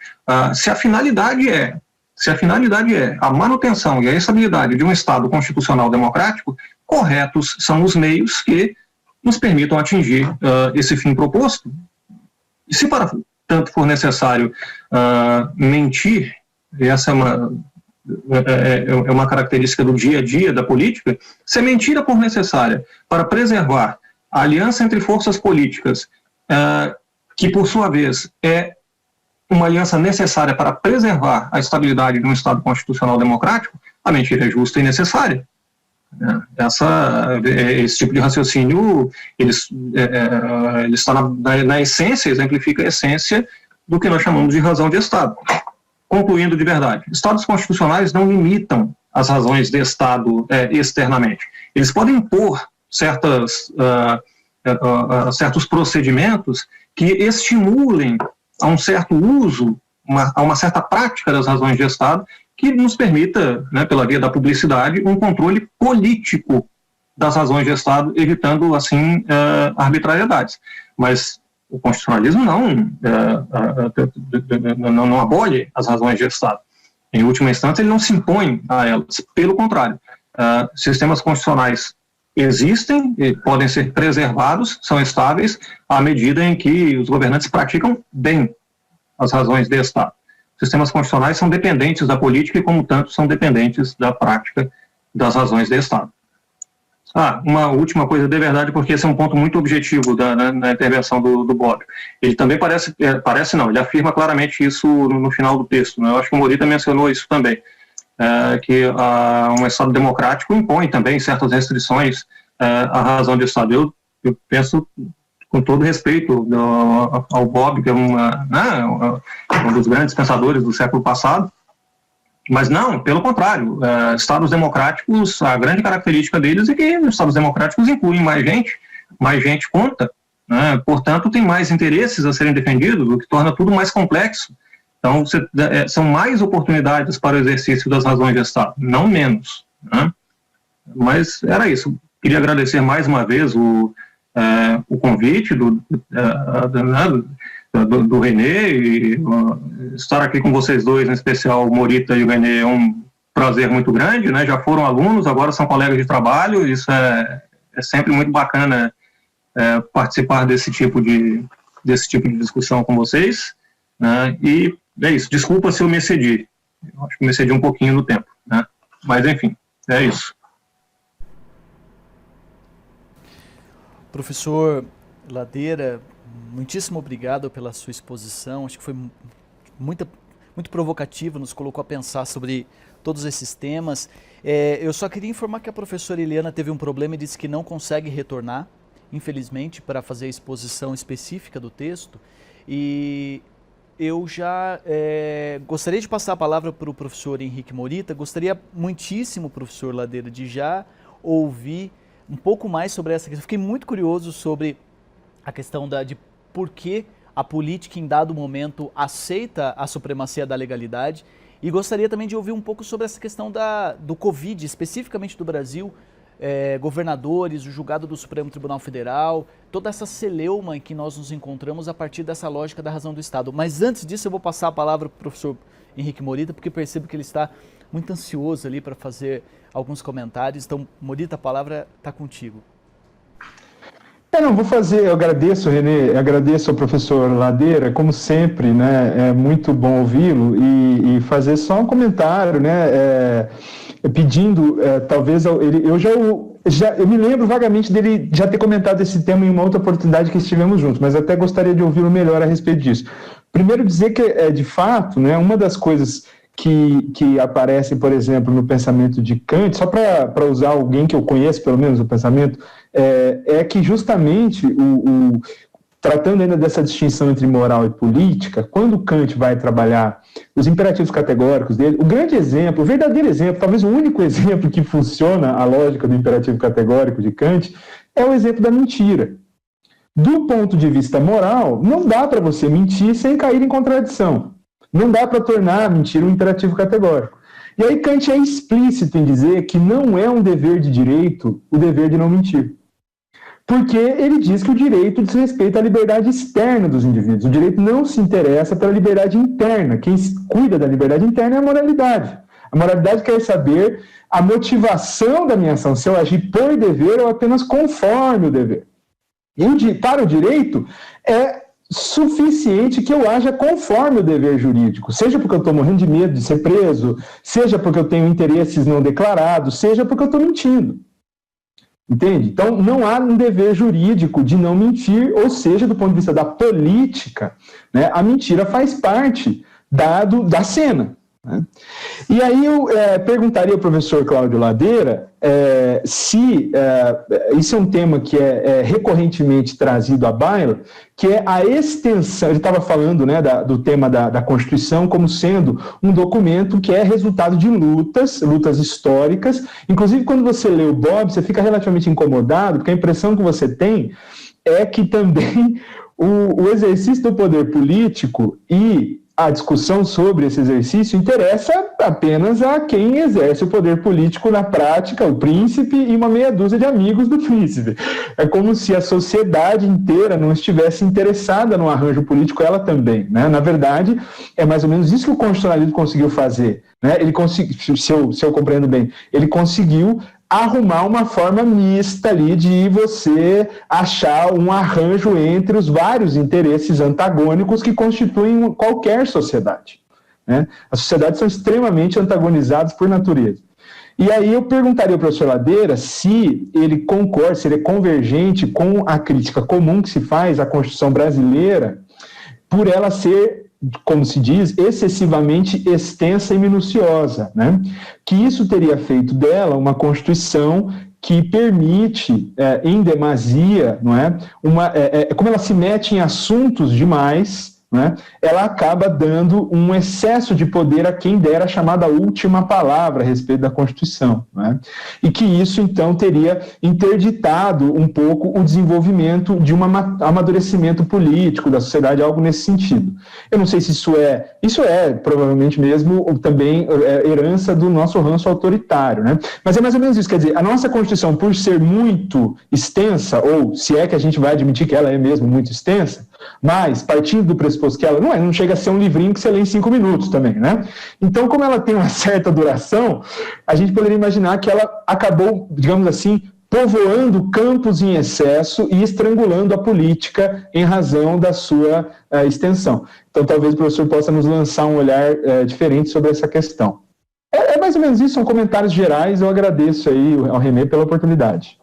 Se a finalidade é a manutenção e a estabilidade de um Estado constitucional democrático, corretos são os meios que nos permitam atingir esse fim proposto, E se para tanto for necessário mentir, e essa é uma característica do dia a dia da política, se a mentira for necessária para preservar a aliança entre forças políticas, que por sua vez é uma aliança necessária para preservar a estabilidade de um Estado constitucional democrático, a mentira é justa e necessária. Esse tipo de raciocínio ele está na essência, exemplifica a essência do que nós chamamos de razão de Estado. Concluindo de verdade, Estados constitucionais não limitam as razões de Estado externamente. Eles podem impor certos procedimentos que estimulem a um certo uso, a uma certa prática das razões de Estado, que nos permita, né, pela via da publicidade, um controle político das razões de Estado, evitando, assim, arbitrariedades. Mas o constitucionalismo não abole as razões de Estado. Em última instância, ele não se impõe a elas. Pelo contrário, sistemas constitucionais existem, podem ser preservados, são estáveis, à medida em que os governantes praticam bem as razões de Estado. Sistemas constitucionais são dependentes da política e, como tanto, são dependentes da prática das razões de Estado. Uma última coisa de verdade, porque esse é um ponto muito objetivo na intervenção do Bob. Ele também ele afirma claramente isso no final do texto, né? Eu acho que o Morita mencionou isso também. Que um Estado democrático impõe também certas restrições à razão de Estado. Eu penso, com todo respeito ao Bob, que é um dos grandes pensadores do século passado, mas não, pelo contrário, Estados democráticos, a grande característica deles é que os Estados democráticos incluem mais gente conta, né? Portanto, tem mais interesses a serem defendidos, o que torna tudo mais complexo. Então, são mais oportunidades para o exercício das razões de Estado, não menos, né? Mas era isso. Queria agradecer mais uma vez o convite do René, e estar aqui com vocês dois, em especial o Morita e o René, é um prazer muito grande, né? Já foram alunos, agora são colegas de trabalho, isso é sempre muito bacana participar desse tipo de discussão com vocês, né? E é isso, desculpa se eu me excedi, eu acho que me excedi um pouquinho no tempo, né? Mas enfim, é isso. Professor Ladeira, muitíssimo obrigado pela sua exposição, acho que foi muito provocativa, nos colocou a pensar sobre todos esses temas. Eu só queria informar que a professora Eliana teve um problema e disse que não consegue retornar, infelizmente, para fazer a exposição específica do texto, e eu já gostaria de passar a palavra para o professor Henrique Morita. Gostaria muitíssimo, professor Ladeira, de já ouvir um pouco mais sobre essa questão. Fiquei muito curioso sobre a questão de por que a política em dado momento aceita a supremacia da legalidade, e gostaria também de ouvir um pouco sobre essa questão do Covid, especificamente do Brasil, governadores, o julgado do Supremo Tribunal Federal, toda essa celeuma em que nós nos encontramos a partir dessa lógica da razão do Estado. Mas antes disso eu vou passar a palavra para o professor Henrique Morita, porque percebo que ele está muito ansioso ali para fazer alguns comentários. Então, Morita, a palavra está contigo. Eu agradeço, René, agradeço ao professor Ladeira, como sempre, né, é muito bom ouvi-lo, e fazer só um comentário, né, pedindo, talvez, eu me lembro vagamente dele já ter comentado esse tema em uma outra oportunidade que estivemos juntos, mas até gostaria de ouvi-lo melhor a respeito disso. Primeiro dizer que, de fato, né, uma das coisas que aparecem, por exemplo, no pensamento de Kant, só para usar alguém que eu conheço, pelo menos, o pensamento, é que justamente, tratando ainda dessa distinção entre moral e política, quando Kant vai trabalhar os imperativos categóricos dele, o grande exemplo, o verdadeiro exemplo, talvez o único exemplo que funciona a lógica do imperativo categórico de Kant, é o exemplo da mentira. Do ponto de vista moral, não dá para você mentir sem cair em contradição. Não dá para tornar a mentira um imperativo categórico. E aí Kant é explícito em dizer que não é um dever de direito o dever de não mentir. Porque ele diz que o direito diz respeito à liberdade externa dos indivíduos. O direito não se interessa pela liberdade interna. Quem cuida da liberdade interna é a moralidade. A moralidade quer saber a motivação da minha ação, se eu agir por dever ou apenas conforme o dever. E para o direito, suficiente que eu haja conforme o dever jurídico, seja porque eu estou morrendo de medo de ser preso, seja porque eu tenho interesses não declarados, seja porque eu estou mentindo. Entende? Então, não há um dever jurídico de não mentir, ou seja, do ponto de vista da política, né, a mentira faz parte da cena. Né? E aí eu perguntaria ao professor Cláudio Ladeira se isso é um tema que é recorrentemente trazido à baila, que é a extensão, ele estava falando, né, do tema da Constituição como sendo um documento que é resultado de lutas históricas. Inclusive, quando você lê o Bob, você fica relativamente incomodado, porque a impressão que você tem é que também o exercício do poder político e a discussão sobre esse exercício interessa apenas a quem exerce o poder político na prática, o príncipe e uma meia dúzia de amigos do príncipe. É como se a sociedade inteira não estivesse interessada no arranjo político, ela também. Né? Na verdade, é mais ou menos isso que o constitucionalismo conseguiu fazer. Né? Ele se eu compreendo bem, ele conseguiu arrumar uma forma mista ali de você achar um arranjo entre os vários interesses antagônicos que constituem qualquer sociedade. Né? As sociedades são extremamente antagonizadas por natureza. E aí eu perguntaria ao professor Ladeira se ele concorda, se ele é convergente com a crítica comum que se faz à Constituição brasileira, por ela ser, como se diz, excessivamente extensa e minuciosa, né? Que isso teria feito dela uma Constituição que permite, em demasia, não é? Como ela se mete em assuntos demais, né? Ela acaba dando um excesso de poder a quem der a chamada última palavra a respeito da Constituição. Né? E que isso, então, teria interditado um pouco o desenvolvimento de um amadurecimento político da sociedade, algo nesse sentido. Eu não sei se isso é provavelmente mesmo também herança do nosso ranço autoritário. Né? Mas é mais ou menos isso, quer dizer, a nossa Constituição, por ser muito extensa, ou se é que a gente vai admitir que ela é mesmo muito extensa, mas partindo do pressuposto que ela não chega a ser um livrinho que você lê em 5 minutos também, né? Então, como ela tem uma certa duração, a gente poderia imaginar que ela acabou, digamos assim, povoando campos em excesso e estrangulando a política em razão da sua extensão. Então, talvez o professor possa nos lançar um olhar diferente sobre essa questão. É mais ou menos isso, são comentários gerais, eu agradeço aí ao Remê pela oportunidade.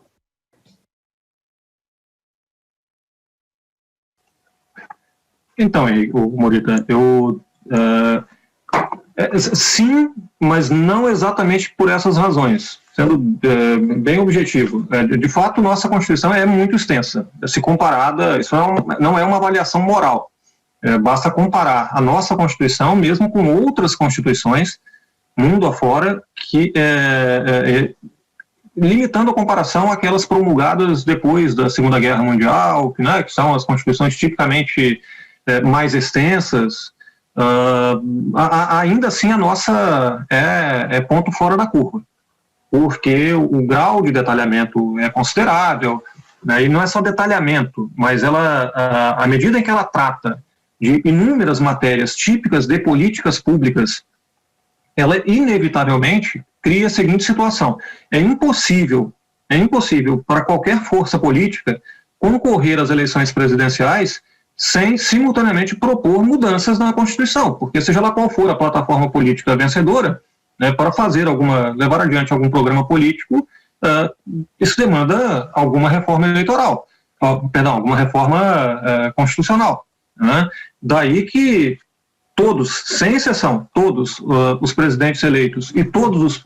Então, Morita, sim, mas não exatamente por essas razões, sendo bem objetivo. De fato, nossa Constituição é muito extensa. Se comparada, isso não é uma avaliação moral. Basta comparar a nossa Constituição mesmo com outras constituições, mundo afora, que limitando a comparação àquelas promulgadas depois da Segunda Guerra Mundial, né, que são as constituições tipicamente mais extensas, ainda assim a nossa é ponto fora da curva, porque o grau de detalhamento é considerável, né, e não é só detalhamento, mas à medida em que ela trata de inúmeras matérias típicas de políticas públicas, ela inevitavelmente cria a seguinte situação: é impossível para qualquer força política concorrer às eleições presidenciais sem simultaneamente propor mudanças na Constituição, porque seja lá qual for a plataforma política vencedora, né, para levar adiante algum programa político, isso demanda alguma reforma eleitoral, alguma reforma constitucional. Né? Daí que todos, sem exceção, todos os presidentes eleitos e todos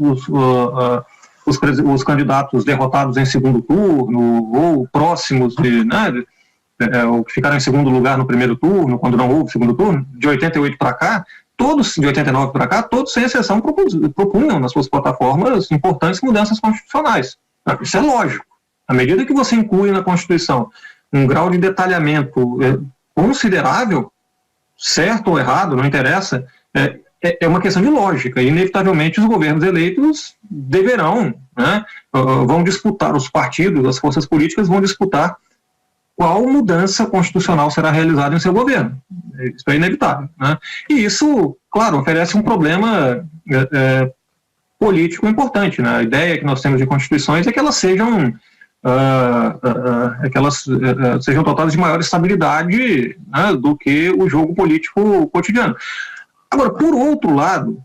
os candidatos derrotados em segundo turno ou próximos ou que ficaram em segundo lugar no primeiro turno, quando não houve segundo turno, de 88 para cá, de 89 para cá, todos, sem exceção, propunham nas suas plataformas importantes mudanças constitucionais. Isso é lógico. À medida que você inclui na Constituição um grau de detalhamento considerável, certo ou errado, não interessa, é uma questão de lógica, e inevitavelmente os governos eleitos deverão, né, vão disputar, os partidos, as forças políticas vão disputar qual mudança constitucional será realizada em seu governo. Isso é inevitável. Né? E isso, claro, oferece um problema político importante. Né? A ideia que nós temos de constituições é que elas sejam é que elas sejam dotadas de maior estabilidade, né, do que o jogo político cotidiano. Agora, por outro lado,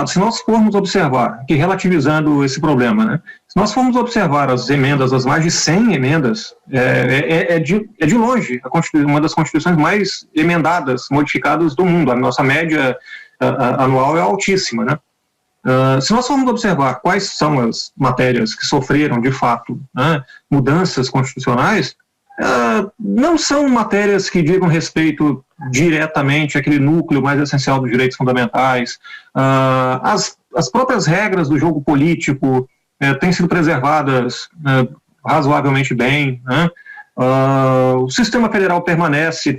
se nós formos observar, que relativizando esse problema, né, se nós formos observar as emendas, as mais de 100 emendas, é de longe uma das constituições mais emendadas, modificadas do mundo. A nossa média anual é altíssima, né? Se nós formos observar quais são as matérias que sofreram, de fato, né, mudanças constitucionais, não são matérias que digam respeito diretamente àquele núcleo mais essencial dos direitos fundamentais. As próprias regras do jogo político têm sido preservadas razoavelmente bem, né? O sistema federal permanece,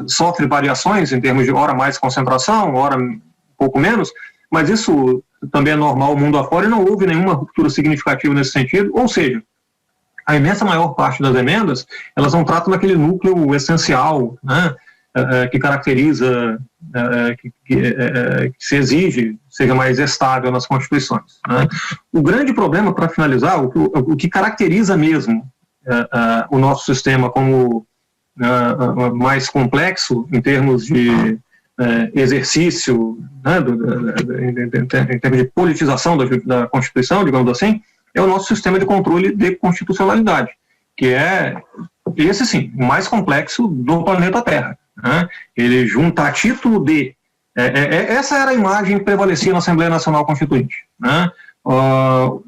sofre variações em termos de hora mais concentração, hora um pouco menos, mas isso também é normal o mundo afora e não houve nenhuma ruptura significativa nesse sentido. Ou seja, a imensa maior parte das emendas, elas não tratam daquele núcleo essencial, né, que caracteriza, que se exige, seja mais estável nas constituições, né. O grande problema, para finalizar, o que caracteriza mesmo o nosso sistema como mais complexo em termos de exercício, né, em termos de politização da Constituição, digamos assim, é o nosso sistema de controle de constitucionalidade, que é, esse sim, o mais complexo do planeta Terra, né? Ele junta a título de... essa era a imagem que prevalecia na Assembleia Nacional Constituinte, né?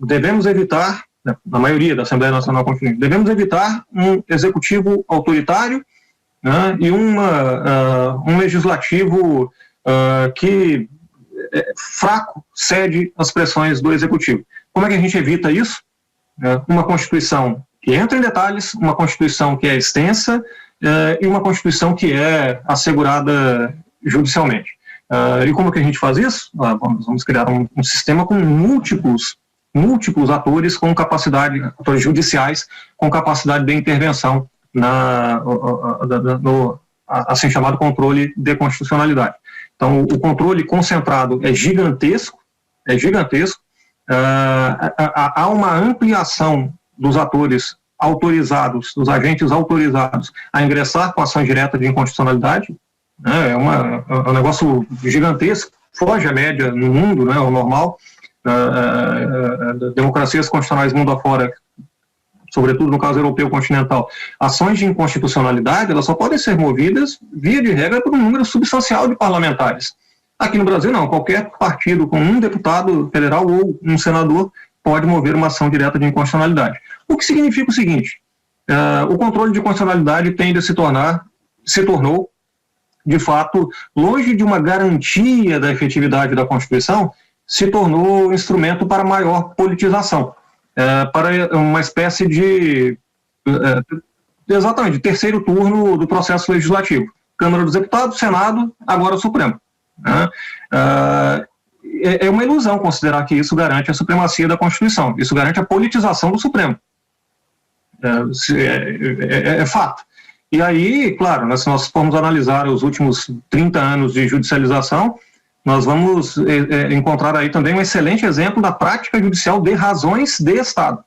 Devemos evitar, na maioria da Assembleia Nacional Constituinte, devemos evitar um executivo autoritário, né, e um legislativo que fraco cede às pressões do executivo. Como é que a gente evita isso? Uma Constituição que entra em detalhes, uma Constituição que é extensa e uma Constituição que é assegurada judicialmente. E como que a gente faz isso? Vamos criar um sistema com múltiplos atores com capacidade, atores judiciais com capacidade de intervenção no assim chamado controle de constitucionalidade. Então, o controle concentrado é gigantesco, há uma ampliação dos atores autorizados, dos agentes autorizados a ingressar com ação direta de inconstitucionalidade, né, é um negócio gigantesco, foge à média no mundo, né, o normal, democracias constitucionais mundo afora, sobretudo no caso europeu continental, ações de inconstitucionalidade, elas só podem ser movidas, via de regra, por um número substancial de parlamentares. Aqui no Brasil, não. Qualquer partido com um deputado federal ou um senador pode mover uma ação direta de inconstitucionalidade. O que significa o seguinte, o controle de constitucionalidade se tornou, de fato, longe de uma garantia da efetividade da Constituição, se tornou instrumento para maior politização. Para uma espécie de terceiro turno do processo legislativo. Câmara dos Deputados, Senado, agora o Supremo. Né? É uma ilusão considerar que isso garante a supremacia da Constituição. Isso garante a politização do Supremo. É fato. E aí, claro, né, se nós formos analisar os últimos 30 anos de judicialização, nós vamos encontrar aí também um excelente exemplo da prática judicial de razões de Estado.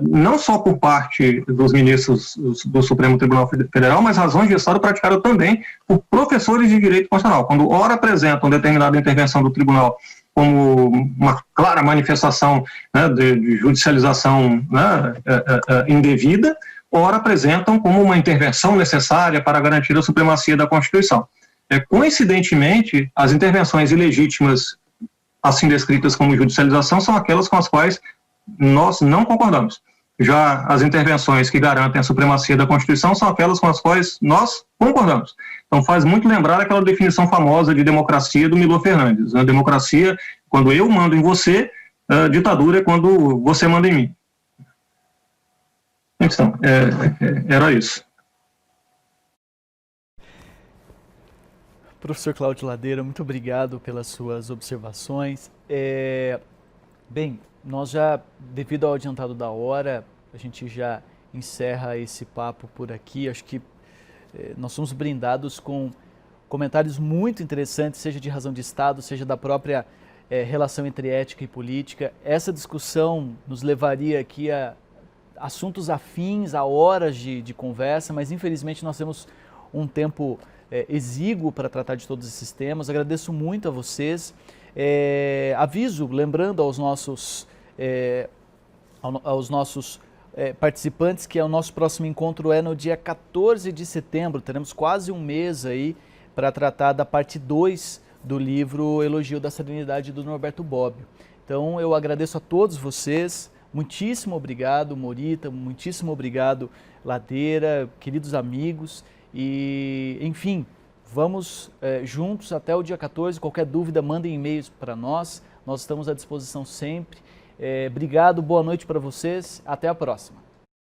Não só por parte dos ministros do Supremo Tribunal Federal, mas razões de Estado praticadas também por professores de direito constitucional. Quando ora apresentam determinada intervenção do tribunal como uma clara manifestação, né, de judicialização, né, indevida, ora apresentam como uma intervenção necessária para garantir a supremacia da Constituição. Coincidentemente, as intervenções ilegítimas, assim descritas como judicialização, são aquelas com as quais nós não concordamos. Já as intervenções que garantem a supremacia da Constituição são aquelas com as quais nós concordamos. Então faz muito lembrar aquela definição famosa de democracia do Milor Fernandes. A democracia, quando eu mando em você, a ditadura é quando você manda em mim. Então, era isso. Professor Cláudio Ladeira, muito obrigado pelas suas observações. Bem, nós já, devido ao adiantado da hora, a gente já encerra esse papo por aqui. Acho que nós somos brindados com comentários muito interessantes, seja de razão de Estado, seja da própria relação entre ética e política. Essa discussão nos levaria aqui a assuntos afins, a horas de conversa, mas infelizmente nós temos um tempo exíguo para tratar de todos esses temas. Agradeço muito a vocês. Aviso, lembrando aos nossos participantes que o nosso próximo encontro é no dia 14 de setembro. Teremos quase um mês aí para tratar da parte 2 do livro Elogio da Serenidade, do Norberto Bobbio. Então eu agradeço a todos vocês, muitíssimo obrigado Morita, muitíssimo obrigado Ladeira, queridos amigos, e enfim, vamos juntos até o dia 14, qualquer dúvida mandem e-mails para nós estamos à disposição sempre. Obrigado, boa noite para vocês, até a próxima.